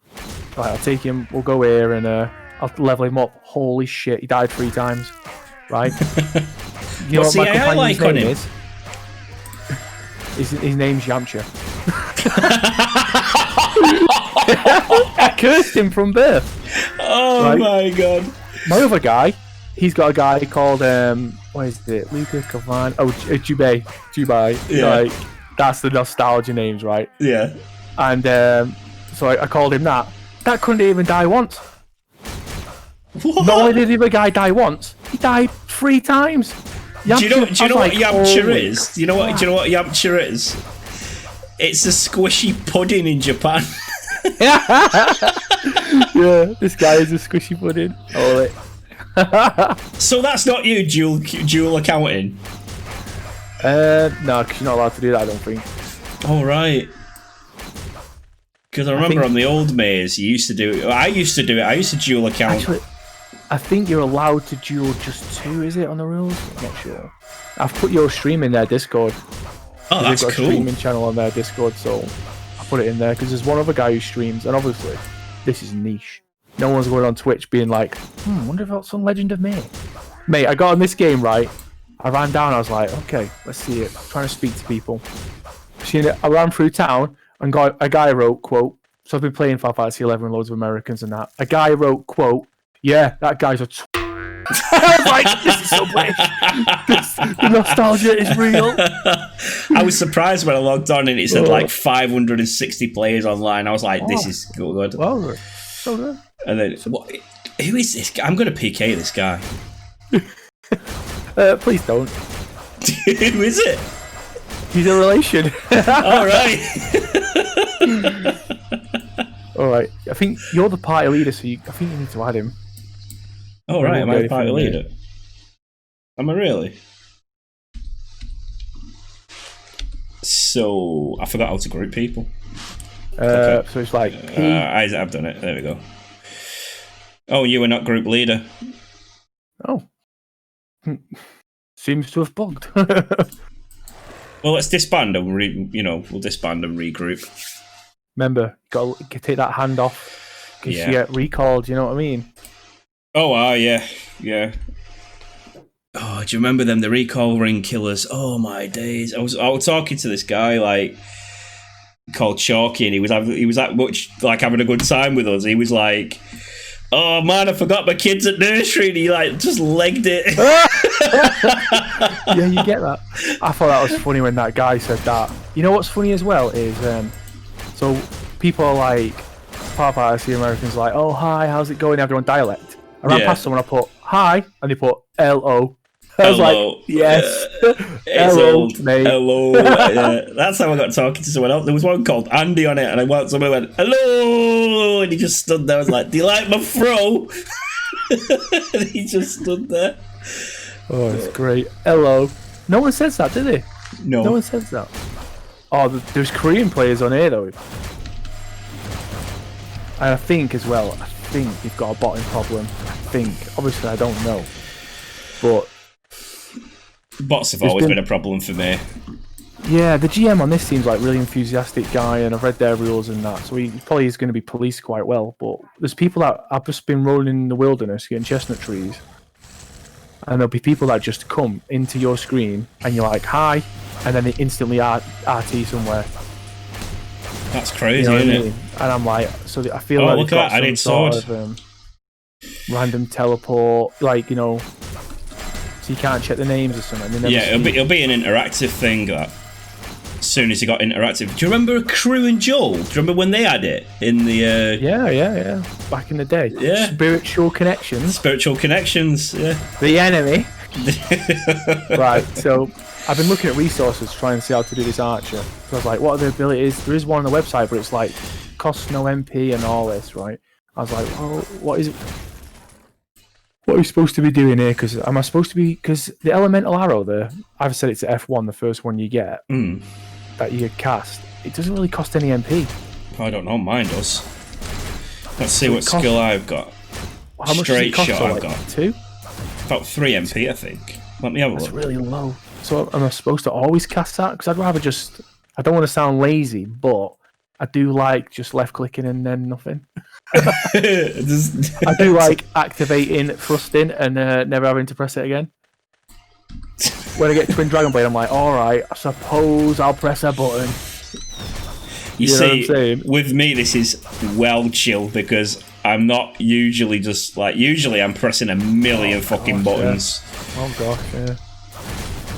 Right, I'll take him. We'll go here and I'll level him up. Holy shit, he died 3 times. Right. You know what my companion's name is? His name's Yamcha. I cursed him from birth. Oh right? My god. My other guy, he's got a guy called what is it? Luca Cavan. Oh, Jubai. Yeah. Like, that's the nostalgia names, right? Yeah. And so I called him that. That couldn't even die once. What? Not only did the other guy die once, he died 3 times. Yamcha, do you know what Yamcha is? Do you know what Yamcha is? It's a squishy pudding in Japan. Yeah, this guy is a squishy pudding. So that's not you, dual accounting? No, because you're not allowed to do that, I don't think. Oh, right. Because I remember on the old maze, you used to do it. I used to do it. I used to dual account. Actually, I think you're allowed to duel just 2, is it, on the rules? I'm not sure. I've put your stream in their Discord. Oh, that's got cool. A streaming channel on their Discord, so I put it in there because there's one other guy who streams, and obviously, this is niche. No one's going on Twitch being like, wonder if that's some Legend of Mir. Mate, I got on this game, right? I ran down, I was like, okay, let's see it. I'm trying to speak to people. I ran through town, and a guy wrote, quote, so I've been playing Final Fantasy 11 loads of Americans and that. A guy wrote, quote, yeah, that guy's a I was like, this is so British. The nostalgia is real. I was surprised when I logged on and it said like 560 players online. I was like, this is good. Well, so good. And then, who is this guy? I'm going to PK this guy. Please don't. Who is it? He's a relation. All right. All right. I think you're the party leader, so I think you need to add him. Oh, right. Am I the party leader? Am I really? So, I forgot how to group people. Okay. So it's like... I've done it. There we go. Oh, you were not group leader. Oh. Seems to have bugged. Well, let's disband and we'll disband and regroup. Remember, you got to take that hand off because you get recalled. You know what I mean? Oh, yeah. Oh, do you remember them? The recall ring killers. Oh my days! I was talking to this guy called Chalky, and he was that much like having a good time with us. He was like, "Oh man, I forgot my kids at nursery," and he just legged it. Yeah, you get that. I thought that was funny when that guy said that. You know what's funny as well is so people are like, I see Americans like, "Oh hi, how's it going?" Everyone dialect. I ran past someone, I put hi, and they put LO. I was like, yes. Hello, mate. Hello. Yeah. That's how I got talking to someone else. There was one called Andy on it, and I went, someone went, hello, and he just stood there. I was like, do you like my fro? And he just stood there. Oh, it's great. Hello. No one says that, did they? No. No one says that. Oh, there's Korean players on here, though. And I think as well, you've got a botting problem. Obviously I don't know, but bots have always been a problem for me. Yeah, the GM on this seems like really enthusiastic guy, and I've read their rules and that, so he probably is going to be policed quite well. But there's people that have just been rolling in the wilderness getting chestnut trees, and there'll be people that just come into your screen and you're like, hi, and then they instantly RT somewhere. That's crazy, You know what isn't I it? mean? And I'm like, so I feel Oh, like look they've at got that, I some need sort of random teleport, like, you know, so you can't check the names or something. They never Yeah, it'll be an interactive thing, that. As soon as you got interactive. Do you remember Crew and Joel? Do you remember when they had it in the? Yeah. Back in the day. Yeah. Spiritual connections. Spiritual connections. Yeah. The enemy. Right. So I've been looking at resources to try and see how to do this archer. So I was like, what are the abilities? There is one on the website, but it's like costs no MP and all this, right? I was like, well, what is it? What are we supposed to be doing here? Because am I supposed to be? Because the elemental arrow, I've said it's F1, the first one you get that you cast. It doesn't really cost any MP. I don't know. Mine does. Let's see what skill I've got. How much Straight does it cost? shot. I've got 2. About 3 MP, I think. Let me have a look. That's really low. So am I supposed to always cast that? Because I'd rather just. I don't want to sound lazy, but I do like just left clicking and then nothing. I do like activating, thrusting, and never having to press it again. When I get Twin Dragon Blade, I'm like, alright, I suppose I'll press a button. You know see, what I'm saying? with me, this is well chill because I'm not usually just like. Usually, I'm pressing a million fucking buttons. Yeah. Oh gosh, yeah.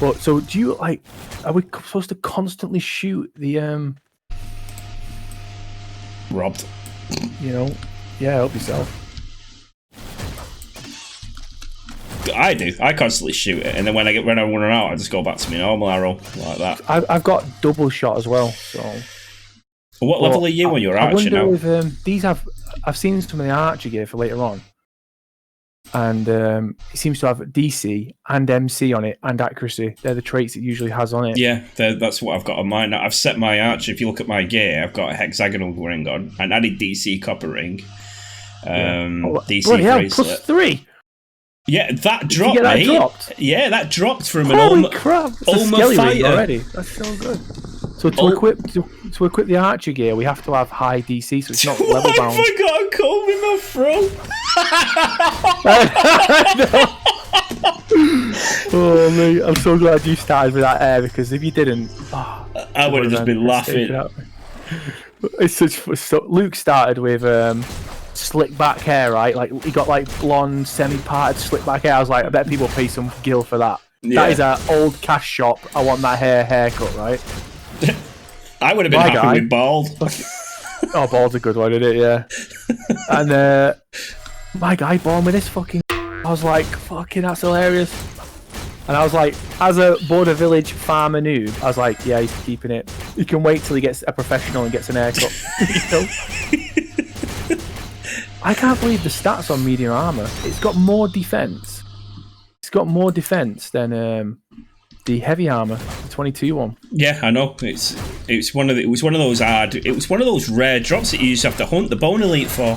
But so, do you like? Are we supposed to constantly shoot the Robbed. You know, yeah, help yourself. I do. I constantly shoot it, and then when I run out, I just go back to my normal arrow like that. I've got double shot as well. So, what level are you when you're archer now? I wonder if these I've seen some of the archer gear for later on, and it seems to have DC and MC on it and accuracy. They're the traits it usually has on it. Yeah, that's what I've got on mine. Now, I've set my archer. If you look at my gear, I've got a hexagonal ring on, and added DC copper ring, DC bracelet. +3. Yeah, that dropped, Did you get that mate. dropped? Yeah, that dropped from an Holy crap! It's a skelly ring fighter already. That's so good. So to equip the archer gear, we have to have high DC, so it's not level bound. I forgot a comb in my throat. Oh mate, I'm so glad you started with that air, because if you didn't, I would have just been laughing. It's so Luke started with slick back hair, right? Like he got like blonde, semi-parted, slick back hair. I was like, I bet people pay some gil for that. Yeah. That is an old cash shop. I want that haircut, right? I would have been happy with bald. Oh, bald's a good one, isn't it? Yeah. And my guy born with this fucking. I was like, fucking, that's hilarious. And I was like, as a border village farmer noob, I was like, yeah, he's keeping it. He can wait till he gets a professional and gets an haircut. You know? I can't believe the stats on medium armor. It's got more defense. It's got more defense than the heavy armor, the 22 one. Yeah, I know. It was one of those rare drops that you used to have to hunt the bone elite for.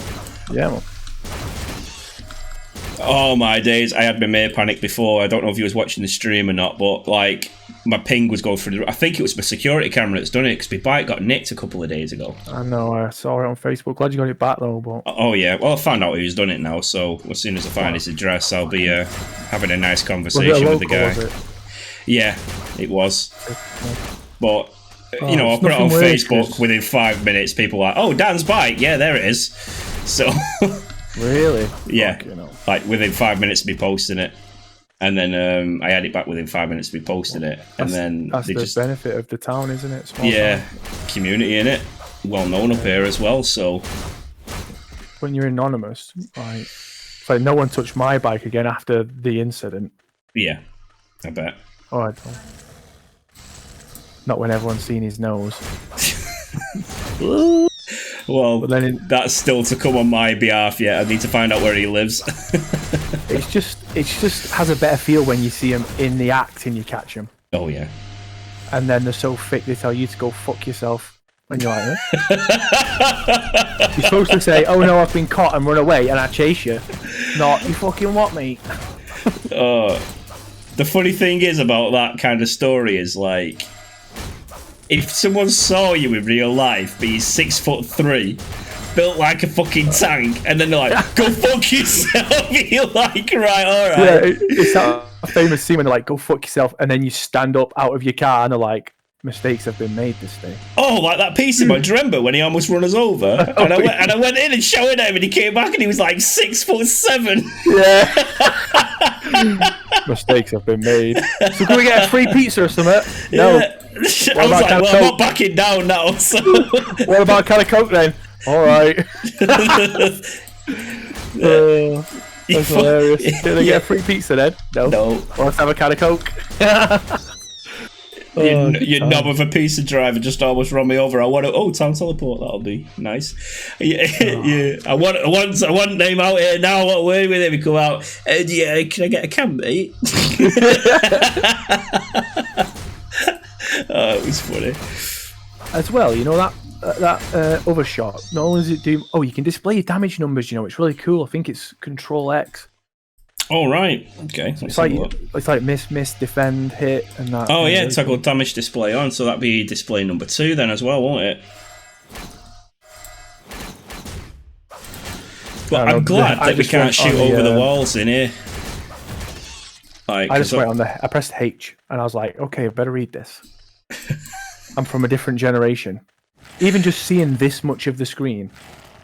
Yeah, man. Oh my days! I had my Mir panic before. I don't know if you was watching the stream or not, but like my ping was going through. I think it was my security camera that's done it, because my bike got nicked a couple of days ago. I know. I saw it on Facebook. Glad you got it back though. But oh yeah, well I found out who's done it now. So as soon as I find his address, I'll be having a nice conversation with the guy. Was it? Yeah, it was. But you know, I put it on Facebook. Within 5 minutes, people were like, "Oh, Dan's bike. Yeah, there it is." So. Really? Yeah, like within 5 minutes of me posting it, and then I had it back within 5 minutes of me posting it, and then that's the benefit of the town, isn't it? Small town. Community in it, well known up here as well. So when you're anonymous, like it's like no one touched my bike again after the incident. Yeah, I bet. Oh, I don't. Not when everyone's seen his nose. Well, that's still to come on my behalf yet. I need to find out where he lives. It just has a better feel when you see him in the act and you catch him. Oh yeah. And then they're so thick they tell you to go fuck yourself. And you're like, you're supposed to say, "Oh no, I've been caught," and run away, and I chase you. Not, you fucking what, mate? The funny thing is about that kind of story is like, if someone saw you in real life, but he's 6'3", built like a fucking tank, and then they're like, "Go fuck yourself," you're like, right, all right. Yeah, it's that a famous scene when they're like, "Go fuck yourself," and then you stand up out of your car and they're like, "Mistakes have been made this day." Oh, like that piece of him. Do you remember when he almost run us over? And I went in and showed him, and he came back and he was like 6'7". Yeah. Mistakes have been made. So can we get a free pizza or something? No. Yeah. I was like, well, I'm not backing down now. So. What about a can of Coke then? All right. That's hilarious. Did they get a free pizza then? No. Or let's have a can of Coke. You knob of a pizza driver just almost run me over. I want to. Town teleport. That'll be nice. Yeah. I want name out here now. What word with him? We come out. Yeah. Can I get a can, mate? Oh, it was funny. As well, you know that other shot. Not only does it do. Oh, you can display your damage numbers. You know, it's really cool. I think it's Control X. Oh right, okay. It's like miss, defend, hit, and that. Oh yeah, toggle damage display on. So that'd be display number 2 then as well, won't it? But I'm glad that we can't shoot over the walls in here. Like, I just went on I pressed H, and I was like, okay, I better read this. I'm from a different generation. Even just seeing this much of the screen.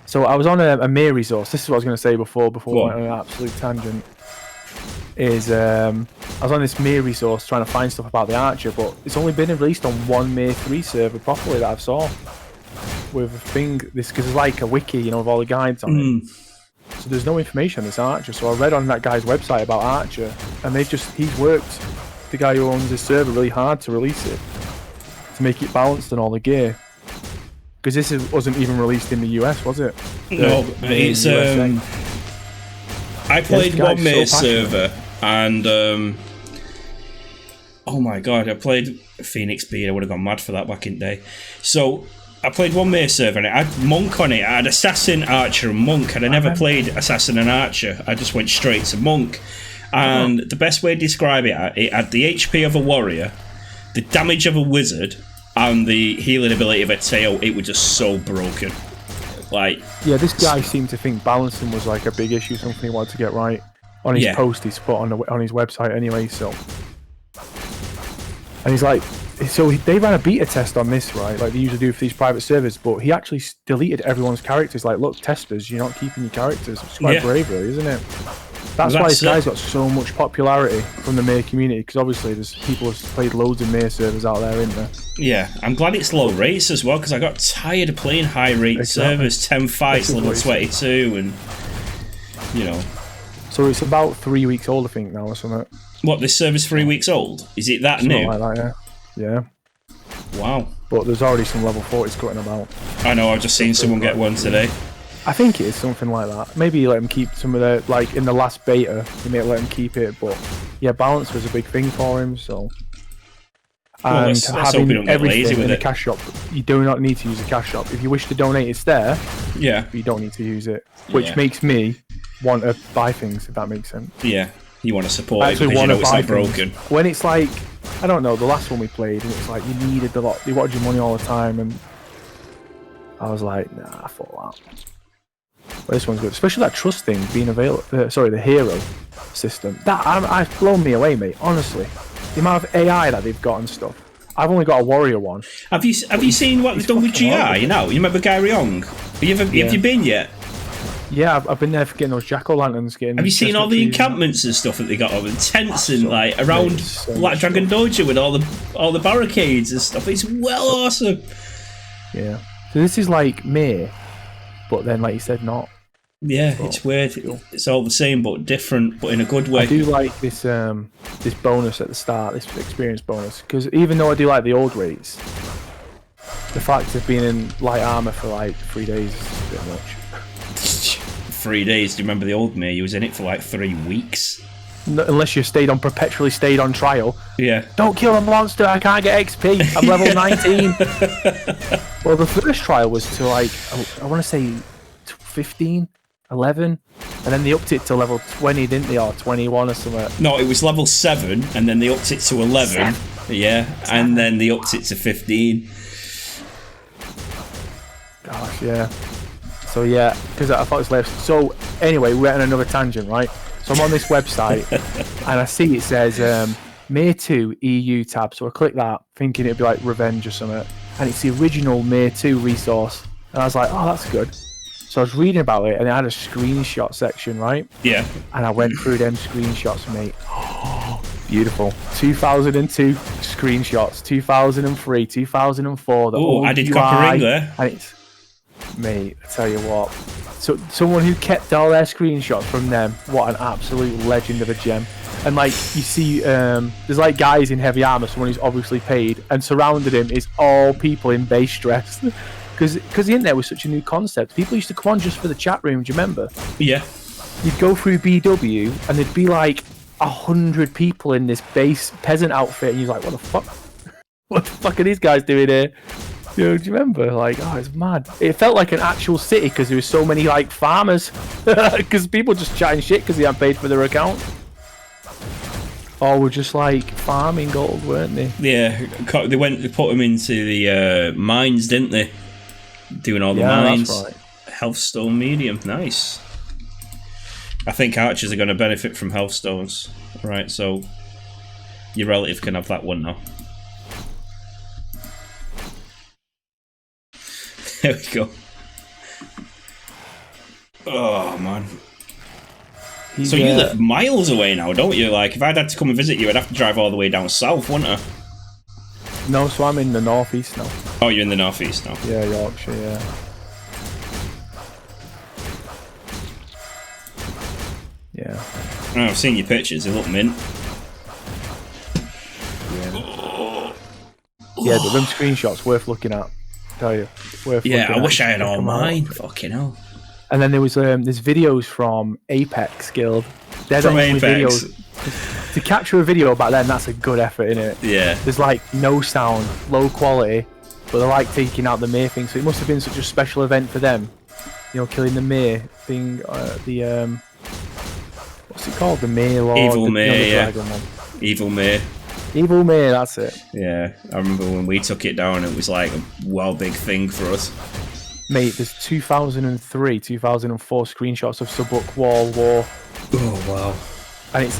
So I was on a Mir resource. This is what I was going to say before I went on an absolute tangent. I was on this Mir resource trying to find stuff about the Archer, but it's only been released on one Mir 3 server properly that I've saw. With this, because it's like a wiki, you know, with all the guides on it. So there's no information on this Archer. So I read on that guy's website about Archer, and he's worked, the guy who owns this server, really hard to release it, to make it balanced and all the gear. Because this wasn't even released in the US, was it? No, it's I played one Mir server, and oh my god, I played Phoenix Beard. I would have gone mad for that back in the day. So I played one Mir server, and it had Monk on it. I had Assassin, Archer, and Monk, and I never played Assassin and Archer. I just went straight to Monk. And the best way to describe it had the HP of a warrior, the damage of a wizard, and the healing ability of a tail. It was just so broken. Like, yeah, this guy seemed to think balancing was like a big issue, something he wanted to get right. On his post he's put on his website anyway, so. And he's like, so they ran a beta test on this, right? Like they usually do for these private servers, but he actually deleted everyone's characters. Like, look, testers, you're not keeping your characters. It's quite brave, really, isn't it? That's why this guy's got so much popularity from the Mir community, because obviously there's people who've played loads of Mir servers out there, isn't there? Yeah, I'm glad it's low rates as well, because I got tired of playing high rate servers, 10 fights, level 22, and you know. So it's about 3 weeks old, I think, now or something. What, this server's 3 weeks old? Is it that new? Like that, yeah. Wow. But there's already some level 40s cutting about. I know, I've just seen someone get one today. I think it is something like that. Maybe you let him keep some of the, like in the last beta, you may let him keep it, but yeah, balance was a big thing for him, so. And let's having everything in the cash shop, you do not need to use the cash shop. If you wish to donate, it's there. Yeah. But you don't need to use it, which makes me want to buy things, if that makes sense. Yeah, you want to support it because you know it's not broken. When it's like, I don't know, the last one we played, and it's like you needed a lot, you wanted your money all the time, and I was like, nah, I thought that. But this one's good, especially that trust thing being available. The hero system. That's blown me away, mate. Honestly, the amount of AI that they've got and stuff. I've only got a warrior one. Have you seen what they've done with GI? You know, you remember Gary Young? Have you been yet? Yeah, I've been there for getting those jack-o'-lanterns. Have you seen all the encampments and stuff that they got over the tents and like around Black Dragon Dojo with all the barricades and stuff? It's awesome. Yeah. So this is like Mir. But then, like you said, not. Yeah, it's weird. It's all the same, but different, but in a good way. I do like this this bonus at the start, this experience bonus, because even though I do like the old rates, the fact of being in light armor for like 3 days is a bit much. 3 days? Do you remember the old me? You was in it for like 3 weeks. No, unless you perpetually stayed on trial. Yeah. Don't kill a monster, I can't get XP. I'm level 19. Well, the first trial was to like, I want to say 15, 11, and then they upped it to level 20, didn't they, or 21 or something? No, it was level 7, and then they upped it to 11. Yeah, and then they upped it to 15. Gosh, yeah. So yeah, because I thought it was left. So anyway, we went on another tangent, right? So I'm on this website, and I see it says Mir 2 EU tab. So I click that, thinking it'd be like Revenge or something, and it's the original Mir 2 resource. And I was like, oh, that's good. So I was reading about it, and it had a screenshot section, right? Yeah. And I went through them screenshots, mate. Oh, beautiful. 2002 screenshots, 2003, 2004. Oh, I did cop a ring there. And it's, mate, I tell you what. So someone who kept all their screenshots from them, what an absolute legend of a gem. And like you see, there's like guys in heavy armor, someone who's obviously paid, and surrounded him is all people in base dress. Because the internet was such a new concept. People used to come on just for the chat room, do you remember? Yeah. You'd go through BW and there'd be like 100 people in this base peasant outfit, and you're like, what the fuck? What the fuck are these guys doing here? You know, do you remember? Like, oh, it's mad. It felt like an actual city because there was so many like farmers. Because people just chatting shit because they hadn't paid for their account. Or were just like farming gold, weren't they? Yeah, they put them into the mines, didn't they? Doing all the mines. That's right. Healthstone medium, nice. I think archers are going to benefit from healthstones. Right, so your relative can have that one now. There we go. Oh man. So you live miles away now, don't you? Like, if I'd had to come and visit you, I'd have to drive all the way down south, wouldn't I? No, so I'm in the northeast now. Oh, you're in the northeast now? Yeah, Yorkshire, yeah. Yeah. Oh, I've seen your pictures, they look mint. Yeah. Yeah, but them screenshots worth looking at. I tell you. Yeah, I wish I had all mine. Fucking hell. And then there was there's videos from Apex Guild. There's from Apex. Videos. To capture a video back then, that's a good effort, innit? Yeah. There's like no sound, low quality, but they're like taking out the Mir thing, so it must have been such a special event for them. You know, killing the Mir thing, what's it called? The Mir Lord? Evil Mir, yeah. One. Evil Mir. Evil Mir, that's it. Yeah, I remember when we took it down, it was like a well big thing for us. Mate, there's 2003, 2004 screenshots of Subbook Wall War. Oh, wow. And it's,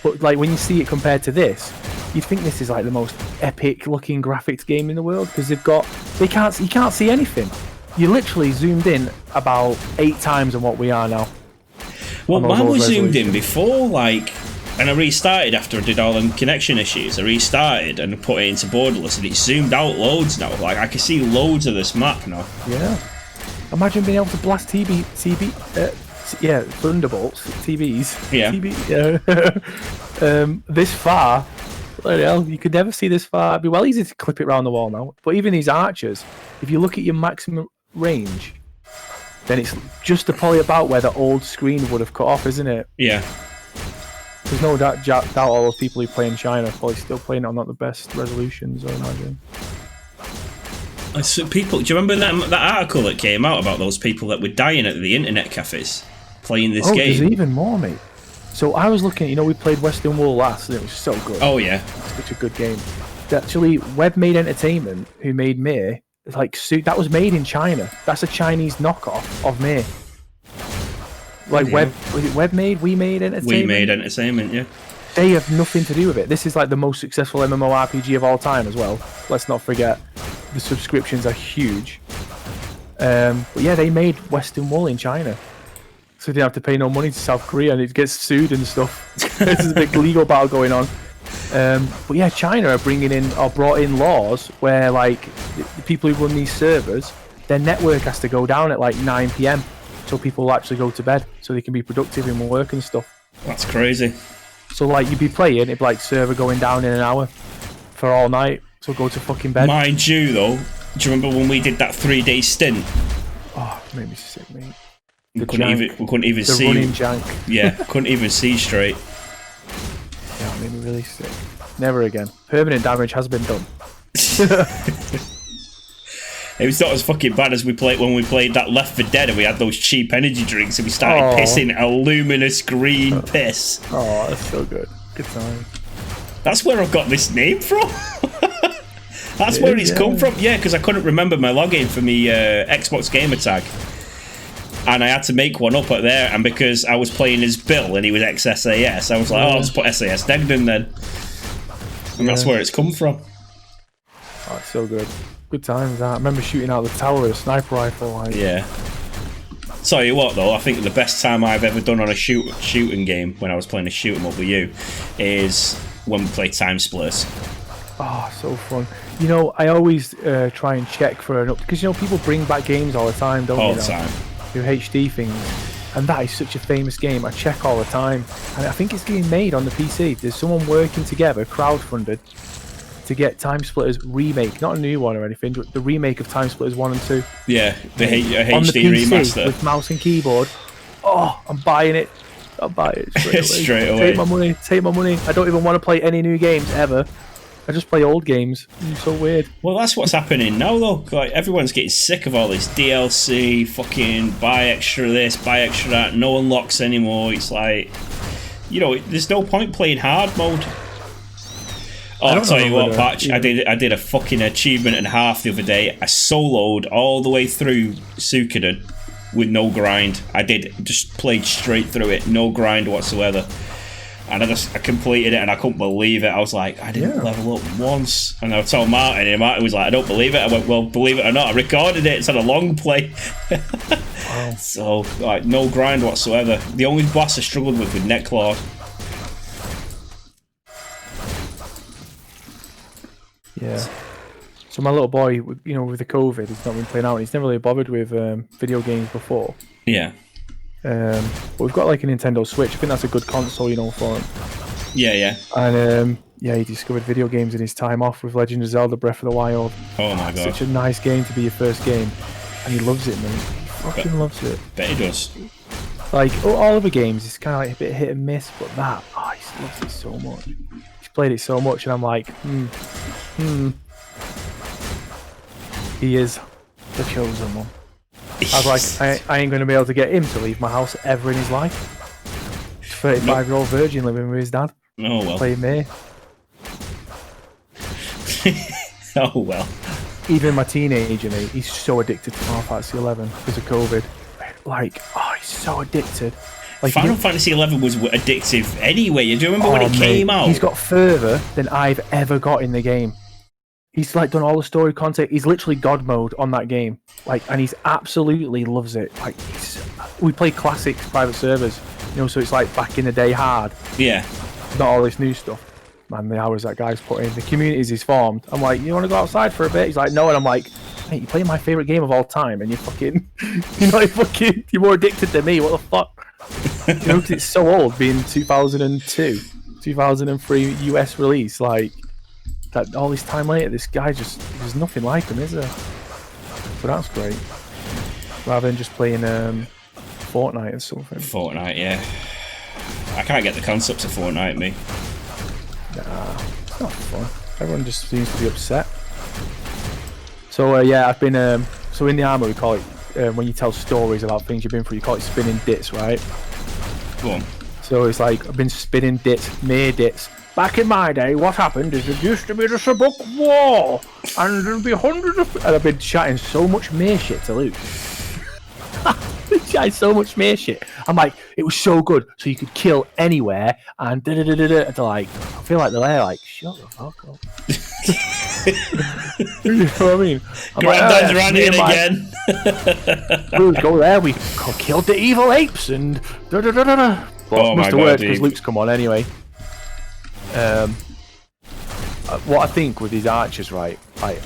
but like when you see it compared to this, you'd think this is like the most epic looking graphics game in the world, because you can't see anything. You literally zoomed in about 8 times on what we are now. Well, mine was zoomed in before, like, and I restarted after I did all them connection issues. I restarted and put it into borderless, and it zoomed out loads now. Like, I can see loads of this map now. Yeah. Imagine being able to blast Thunderbolts, TVs. Yeah. This far. Bloody hell, you could never see this far. It'd be well easy to clip it around the wall now. But even these archers, if you look at your maximum range, then it's just probably about where the old screen would have cut off, isn't it? Yeah. There's no doubt all those people who play in China are probably still playing on not the best resolutions, I imagine. So people, do you remember that article that came out about those people that were dying at the internet cafes playing this game? Oh, there's even more, mate. So I was looking, you know, we played Western Wool last, and it was so good. Oh, yeah. Such a good game. Actually, Webmade Entertainment, who made Mir, that was made in China. That's a Chinese knockoff of Mir. Like, was it Webmade? We Made Entertainment? We Made Entertainment, yeah. They have nothing to do with it. This is like the most successful MMORPG of all time as well. Let's not forget, the subscriptions are huge. But yeah, they made Western Wool in China. So they didn't have to pay no money to South Korea, and it gets sued and stuff. This is a big legal battle going on. But yeah, China are brought in laws where, like, the people who run these servers, their network has to go down at like 9 PM, so people will actually go to bed, so they can be productive in work and stuff. That's crazy. So like, you'd be playing, it'd be like server going down in an hour for all night, so go to fucking bed. Mind you, though, do you remember when we did that 3-day stint? Oh, it made me sick, mate. We couldn't even see. The running jank. Yeah, couldn't even see straight. Yeah, it made me really sick. Never again. Permanent damage has been done. It was not as fucking bad as when we played that Left 4 Dead and we had those cheap energy drinks and we started pissing a luminous green piss. Oh, that's so good. Good time. That's where I've got this name from. That's where it's come from. Yeah, because I couldn't remember my login for me Xbox gamer tag. and I had to make one up at there. And because I was playing as Bill and he was ex-SAS, I was like, oh, I'll just put SAS Degden then. And that's where it's come from. Oh, it's so good. Good times. I remember shooting out the tower with a sniper rifle. Like. Yeah. Tell you what, though, I think the best time I've ever done on a shooting game when I was playing a shoot 'em up with you is when we played Time Splitters. Oh, so fun. You know, I always try and check for an up because you know people bring back games all the time, don't they? All the time. Do HD things, and that is such a famous game. I check all the time, and I think it's getting made on the PC. There's someone working together, crowdfunded, to get Time Splitters remake, not a new one or anything, but the remake of Time Splitters 1 and 2. Yeah, the HD on the PC remaster with mouse and keyboard. Oh, I'm buying it. I'll buy it straight away. Straight away. Take my money. Take my money. I don't even want to play any new games ever. I just play old games. It's so weird. Well, that's what's happening now, though. Like, everyone's getting sick of all this DLC, fucking buy extra this, buy extra that, no unlocks anymore. It's like, you know, there's no point playing hard mode. Oh, I'll tell you what, Patch, I did a fucking achievement and a half the other day. I soloed all the way through Suikoden with no grind. I just played straight through it, no grind whatsoever. And I completed it and I couldn't believe it. I was like, I didn't level up once. And I told Martin, and Martin was like, I don't believe it. I went, well, believe it or not, I recorded it. It's on a long play. Wow. So, like, no grind whatsoever. The only boss I struggled with Netclaw. Yeah. So my little boy, you know, with the COVID, he's not been playing out. He's never really bothered with video games before. Yeah. But we've got like a Nintendo Switch. I think that's a good console, you know, for him. Yeah, yeah. And yeah, he discovered video games in his time off with Legend of Zelda: Breath of the Wild. Oh my god! Such a nice game to be your first game, and he loves it, man. He fucking loves it. Bet he does. Like all other games, it's kind of like a bit hit and miss, but that, oh, he loves it so much. He's played it so much, and I'm like, He is the chosen one. I was like, I ain't going to be able to get him to leave my house ever in his life. 35-year-old virgin living with his dad. Oh well. Playing me. Oh well. Even my teenager, mate, he's so addicted to Final Fantasy 11 because of COVID. Like, oh, he's so addicted. Like, Final Fantasy 11 was addictive anyway. Do you remember when it came out? He's got further than I've ever got in the game. He's like done all the story content. He's literally God mode on that game. Like, and he's absolutely loves it. Like, we play classic private servers, you know, so it's like back in the day hard. Yeah. Not all this new stuff. Man, the hours that guy's put in, the communities he's formed. I'm like, you want to go outside for a bit? He's like, no, and I'm like, mate, you're playing my favorite game of all time, and you're fucking, you're more addicted than me. What the fuck? You know, 'cause it's so old, being 2002, 2003 US release. Like, that all this time later, this guy just, there's nothing like him, is there? So that's great. Rather than just playing Fortnite or something. Fortnite, yeah. I can't get the concepts of Fortnite, me. Nah, it's not fun. Everyone just seems to be upset. So yeah, I've been so in the army we call it when you tell stories about things you've been through, you call it spinning dits, right? Go on. So it's like I've been spinning dits, mere dits. Back in my day, what happened is there used to be just a book war, and there'd be hundreds of. And I've been chatting so much mere shit to Luke. Chatting so much mere shit. I'm like, it was so good, so you could kill anywhere, and da da da da da. And they're like, I feel like they're there, like, shut the fuck up. You know what I mean? Granddad's ranting again. We would go there, we killed the evil apes, and da da da da da. Well, it must have worked because Luke's come on anyway. What I think with these archers, right? Like,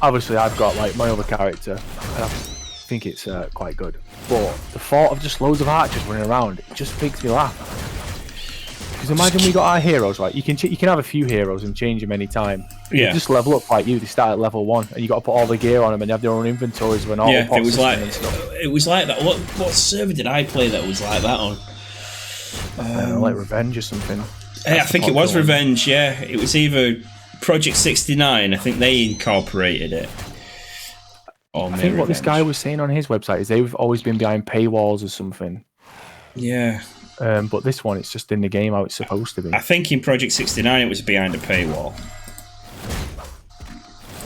obviously, I've got like my other character, and I think it's quite good. But the thought of just loads of archers running around, it just makes me laugh. Because imagine we got our heroes, right? You can have a few heroes and change them anytime. Yeah. You just level up like you. They start at level 1, and you got to put all the gear on them, and they have their own inventories when all. Yeah, it was like that. What server did I play that was like that on? Like Revenge or something. I think it was Revenge. Yeah, it was either Project 69. I think they incorporated it. I think what this guy was saying on his website is they've always been behind paywalls or something. Yeah. But this one, it's just in the game how it's supposed to be. I think in Project 69 it was behind a paywall.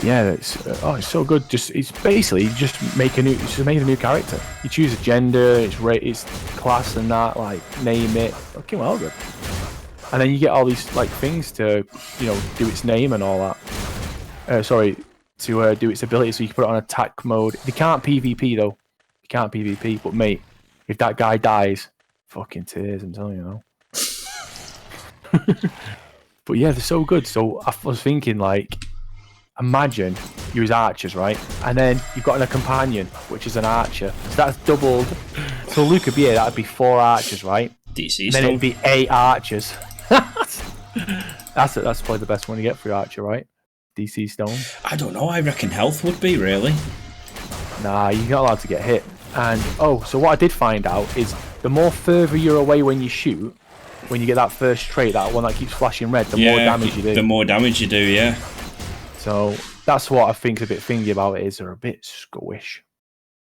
Yeah, it's so good. It's basically just making a new character. You choose a gender, its class and that, like name it. Okay, well good. And then you get all these like things to, do its name and all that. To do its ability, so you can put it on attack mode. They can't PvP though. You can't PvP, but mate, if that guy dies, fucking tears, I'm telling you now. But yeah, they're so good. So I was thinking, like, imagine you as archers, right? And then you've got a companion, which is an archer. So that's doubled. So Luke would be here, that'd be 4 archers, right? DC and stuff. then it'd be 8 archers. That's probably the best one to get for your archer, right? DC stone. I don't know. I reckon health would be, really. Nah, you're not allowed to get hit. And so what I did find out is the more further you're away when you shoot, when you get that first trait, that one that keeps flashing red, the more damage you do. The more damage you do, yeah. So that's what I think a bit thingy about it, is they're a bit squish.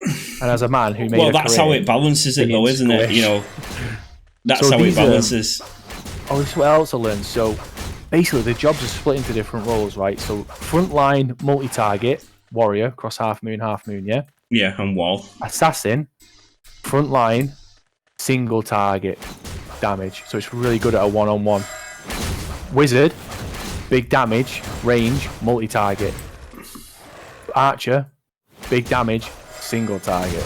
And as a man who made that's how it balances it though, isn't it? That's how it balances. This is what else I learned. So basically the jobs are split into different roles, right? So frontline, multi-target, warrior, across half moon, yeah? Yeah, and wall. Assassin, frontline, single target damage. So it's really good at a one-on-one. Wizard, big damage, range, multi-target. Archer, big damage, single target.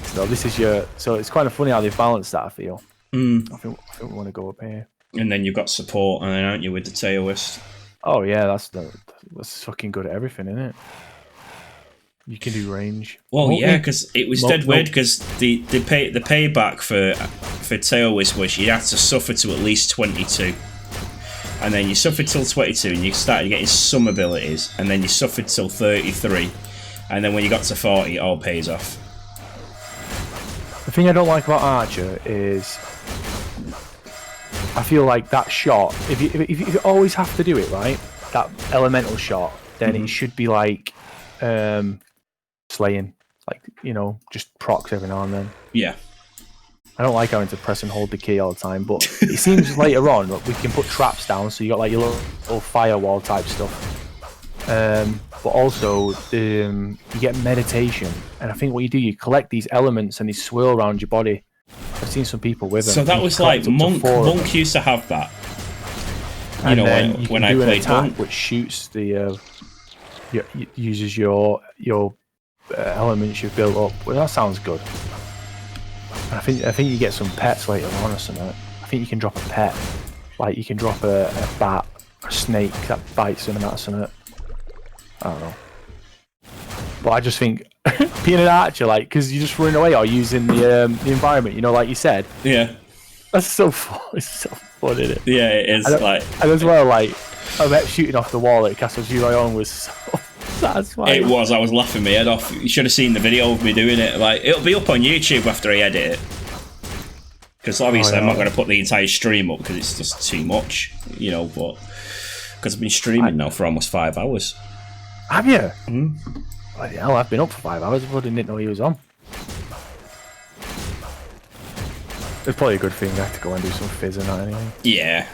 So this is so it's kind of funny how they've balanced that, I feel. I think we want to go up here. And then you've got support, and then aren't you with the Taoist? Oh yeah, that's fucking good at everything, isn't it? You can do range. Well, yeah, because it was dead weird, because the payback for Taoist was you had to suffer to at least 22. And then you suffered till 22 and you started getting some abilities, and then you suffered till 33, and then when you got to 40 it all pays off. The thing I don't like about Archer is I feel like that shot, if you always have to do it, right, that elemental shot, then it should be like slaying, like, just procs every now and then. Yeah. I don't like having to press and hold the key all the time, but it seems later on that we can put traps down, so you got like your little firewall type stuff. But also you get meditation, and I think what you do, you collect these elements and they swirl around your body. I've seen some people with them. So that was like Monk used to have that. When I played Monk, which shoots uses your elements you've built up. Well, that sounds good. I think you get some pets later on or something. I think you can drop a pet, like you can drop a bat, a snake that bites him and that's something. I don't know. But I just think being an archer, like, because you're just running away or using the environment, like you said. Yeah. That's so fun. It's so fun, isn't it? Yeah, it is. And as well, like, I bet shooting off the wall at Castle Giron was so satisfying. It was. I was laughing my head off. You should have seen the video of me doing it. Like, it'll be up on YouTube after I edit it. Because obviously I'm not going to put the entire stream up because it's just too much, but because I've been streaming now for almost 5 hours. Have you? Bloody hell, I've been up for 5 hours. I didn't know he was on. It's probably a good thing I have to go and do some fizz and that anyway. Yeah.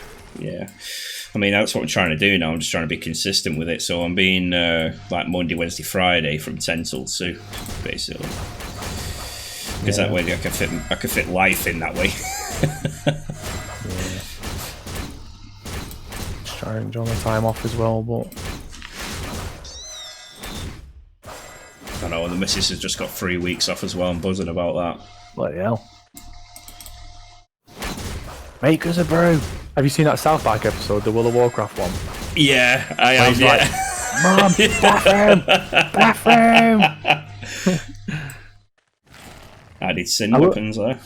I mean, that's what I'm trying to do now. I'm just trying to be consistent with it. So I'm being like Monday, Wednesday, Friday from 10 till 2, basically. Because that way I can fit life in that way. Just trying to enjoy my time off as well, but I know, and the missus has just got 3 weeks off as well. I'm buzzing about that. Bloody hell. Make us a brew. Have you seen that South Park episode, the World of Warcraft one? Yeah, I have, yeah. Like, Mom, bathroom! Added sin weapons there.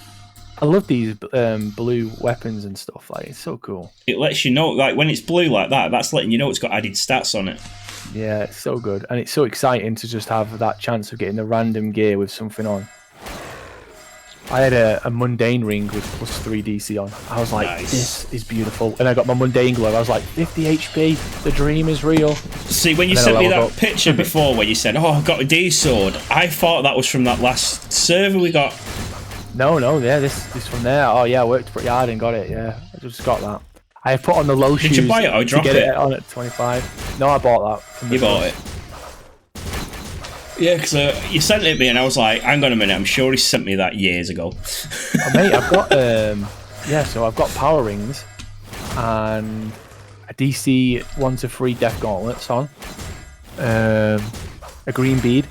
I love these blue weapons and stuff. Like, it's so cool. It lets you know, like, when it's blue like that, that's letting you know it's got added stats on it. Yeah, it's so good. And it's so exciting to just have that chance of getting the random gear with something on. I had a mundane ring with +3 DC on. I was like, nice. This is beautiful. And I got my mundane glove. I was like, 50 HP. The dream is real. See, when you sent me that picture before where you said, oh, I've got a D sword, I thought that was from that last server we got. No, yeah, this from there. Oh, yeah, I worked pretty hard and got it, yeah. I just got that. I put on the low shoes. Did you buy it or drop to get it? On at 25. No, I bought that. You bought it. Yeah, because you sent it me and I was like, hang on a minute, I'm sure he sent me that years ago. Oh, mate, I've got so I've got power rings and a DC 1-3 death gauntlets on, a green bead.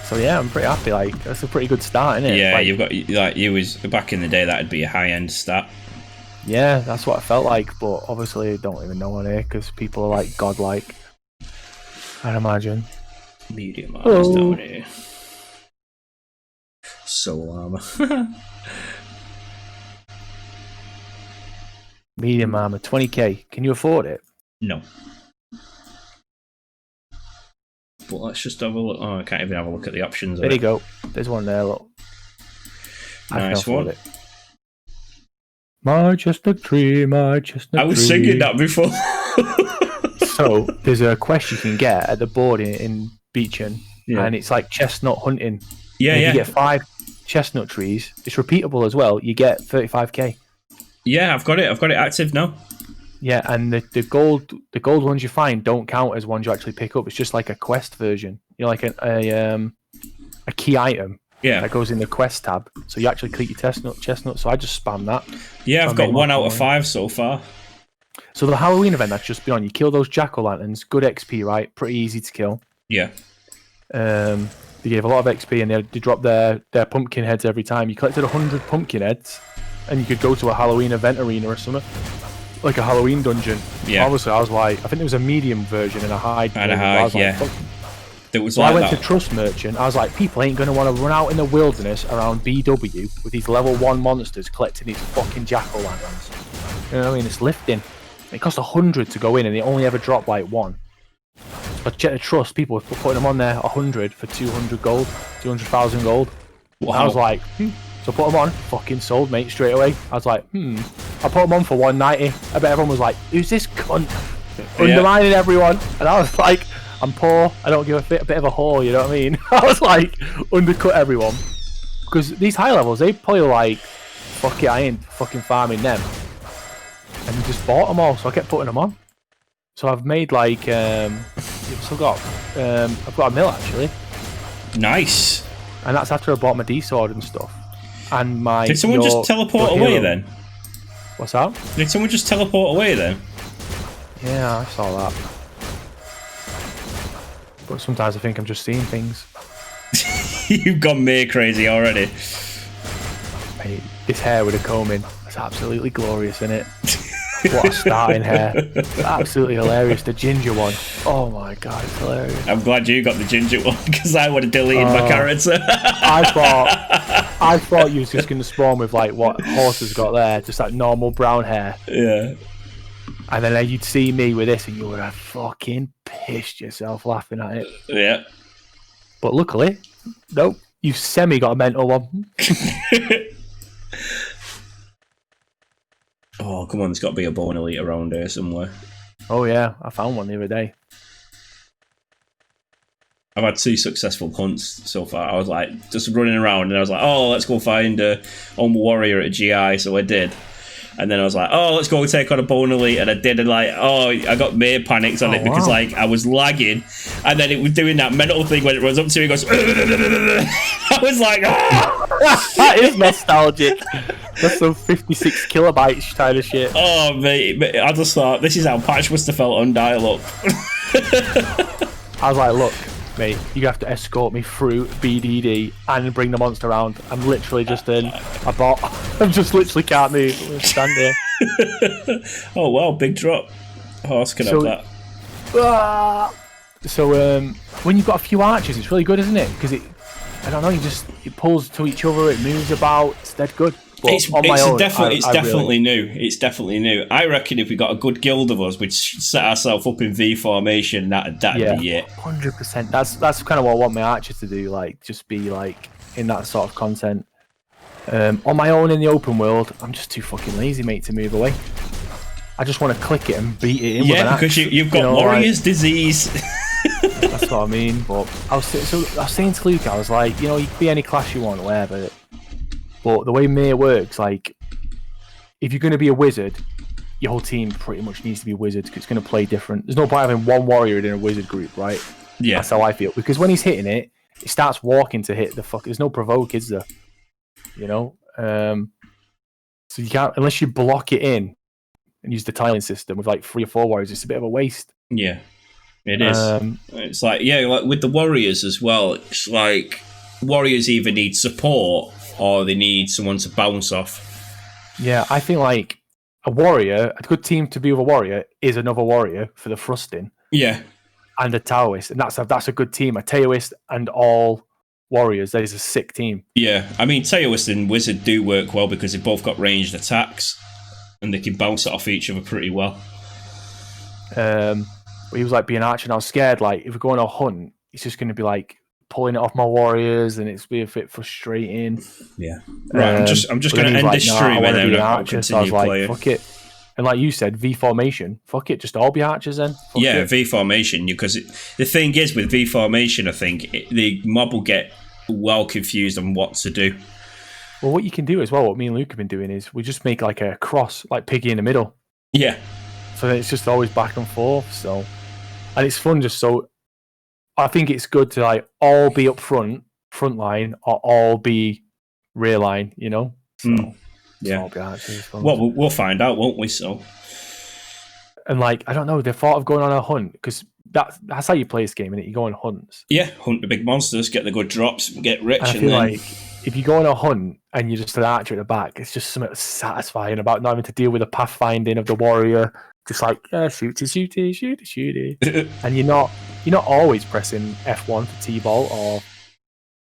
So yeah, I'm pretty happy. Like, that's a pretty good start, isn't it? Yeah, like, you've got like you was back in the day that'd be a high end stat. Yeah, that's what I felt like, but obviously I don't even know on here because people are like godlike, I'd imagine. Medium armor's down here. Soul armor. Medium armor, 20k. Can you afford it? No. But let's just have a look. Oh, I can't even have a look at the options. There you go. There's one there, look. Nice one. It. My chestnut tree, my chestnut tree. I was singing that before. So, there's a quest you can get at the board in Beacon, and it's like chestnut hunting. Yeah, and yeah. If you get 5 chestnut trees, it's repeatable as well. You get 35k. Yeah, I've got it. I've got it active now. Yeah, and the gold ones you find don't count as ones you actually pick up. It's just like a quest version. You know, like a key item. Yeah. That goes in the quest tab. So you actually click your chestnut. So I just spam that. Yeah, so I've got 1 out of 5 so far. So the Halloween event that's just been on, you kill those jack-o'-lanterns, good XP, right? Pretty easy to kill. Yeah. They gave a lot of XP and they drop their pumpkin heads every time. You collected 100 pumpkin heads and you could go to a Halloween event arena or something. Like a Halloween dungeon. Yeah. Obviously, I was like, I think there was a medium version and a high. And a high, yeah. Like, there was so like I went that. to Trust Merchant. I was like, people ain't going to want to run out in the wilderness around BW with these level 1 monsters collecting these fucking jack-o'-lanterns. You know what I mean? It's lifting. It cost 100 to go in and they only ever drop like 1. So I checked the Trust, people were putting them on there 100 for 200 gold, 200,000 gold. Wow. I was like, So I put them on, fucking sold, mate, straight away. I was like, I put them on for 190. I bet everyone was like, who's this cunt? Undermining everyone. And I was like, I'm poor, I don't give a bit of a whore, you know what I mean? I was like, undercut everyone. Because these high levels, they probably like, fuck it, I ain't fucking farming them. And just bought them all, so I kept putting them on. So I've made like, I've still got, I've got a mill actually. Nice. And that's after I bought my D-sword and stuff. And my... Did someone just teleport away then? What's that? Did someone just teleport away then? Yeah, I saw that. But sometimes I think I'm just seeing things. You've gone Mir crazy already. Mate, this hair with a comb in, it's absolutely glorious, isn't it? What a starting hair. It's absolutely hilarious. The ginger one. Oh my god, it's hilarious. I'm glad you got the ginger one, because I would have deleted my character. I thought you was just going to spawn with like what horses got there, just that normal brown hair. Yeah. And then you'd see me with this and you would have fucking pissed yourself laughing at it. Yeah. But luckily, nope, you semi got a mental one. Oh, come on, there's got to be a bone elite around here somewhere. Oh yeah, I found one the other day. I've had 2 successful hunts so far. I was like, just running around, and I was like, oh, let's go find a warrior at a GI, so I did. And then I was like, oh, let's go take on a bone elite, and I did, and like, oh, I got Mir panics on it because like I was lagging, and then it was doing that mental thing when it runs up to me and goes, I was like, ah! That is nostalgic. That's some 56 kilobytes kind of shit. Oh, mate, I just thought, this is how Patch must have felt on dial-up. I was like, look, mate, you have to escort me through BDD and bring the monster around. I'm literally just in a bot. I'm just literally can't move. I'm stand here. Oh, wow, big drop. Horse can have that. So, when you've got a few archers, it's really good, isn't it? Because I don't know, it pulls to each other, it moves about, it's dead good. But It's definitely new. It's definitely new. I reckon if we got a good guild of us, we'd set ourselves up in V formation. That'd be it. 100%. That's kind of what I want my archers to do. Like, just be like in that sort of content. On my own in the open world, I'm just too fucking lazy, mate, to move away. I just want to click it and beat it in with an axe. Because you've got warrior's disease. That's what I mean. But I was saying to Luke, I was like, you can be any class you want, whatever. But the way Mir works, like, if you're going to be a wizard, your whole team pretty much needs to be wizards because it's going to play different. There's no point having one warrior in a wizard group, right? Yeah. That's how I feel. Because when he's hitting it, he starts walking to hit the fuck. There's no provoke, is there? You know? So you can't, unless you block it in and use the tiling system with like 3 or 4 warriors, it's a bit of a waste. Yeah, it is. It's like, like with the warriors as well, it's like warriors either need support or they need someone to bounce off. Yeah, I think like a warrior, a good team to be with a warrior is another warrior for the thrusting. Yeah. And a Taoist, and that's a good team. A Taoist and all warriors, that is a sick team. Yeah, I mean, Taoist and Wizard do work well because they've both got ranged attacks and they can bounce it off each other pretty well. But he was like being archer, and I was scared, like, if we're going on a hunt, he's just going to be like pulling it off my warriors, and it's be a bit frustrating. Yeah. Right, I'm just going to end this stream and then I'll continue so I was like, playing. fuck it. And like you said, V formation. Fuck it, just all be archers then. Fuck yeah, it. V formation. Because the thing is with V formation, I think the mob will get well confused on what to do. Well, what you can do as well, what me and Luke have been doing is we just make like a cross, like Piggy in the middle. Yeah. So it's just always back and forth. So, and it's fun just so. I think it's good to like all be up front line, or all be rear line. You know. So, yeah. Well, we'll find out, won't we? So. And like, I don't know, they thought of going on a hunt because that's how you play this game, innit? You go on hunts. Yeah, hunt the big monsters, get the good drops, get rich. And I feel like if you go on a hunt and you're just an archer at the back, it's just something satisfying about not having to deal with the pathfinding of the warrior. Just like, shooty. And you're not always pressing F1 for T-ball or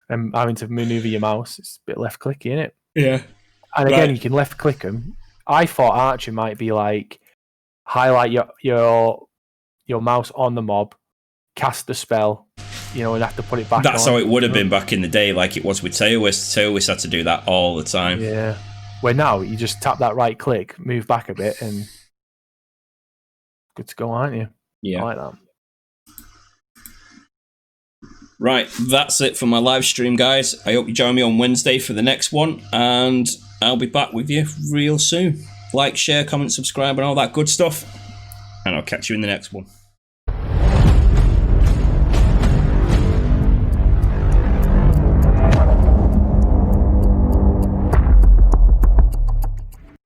having to maneuver your mouse. It's a bit left clicky, isn't it? Yeah. And again, you can left click them. I thought archer might be like highlight your mouse on the mob, cast the spell, and have to put it back. That's how it would have been back in the day, like it was with Taoist. Taoist had to do that all the time. Yeah. Where now you just tap that right click, move back a bit, and good to go, aren't you? Yeah. I like that. Right, that's it for my live stream, guys. I hope you join me on Wednesday for the next one, and I'll be back with you real soon. Like, share, comment, subscribe, and all that good stuff. And I'll catch you in the next one.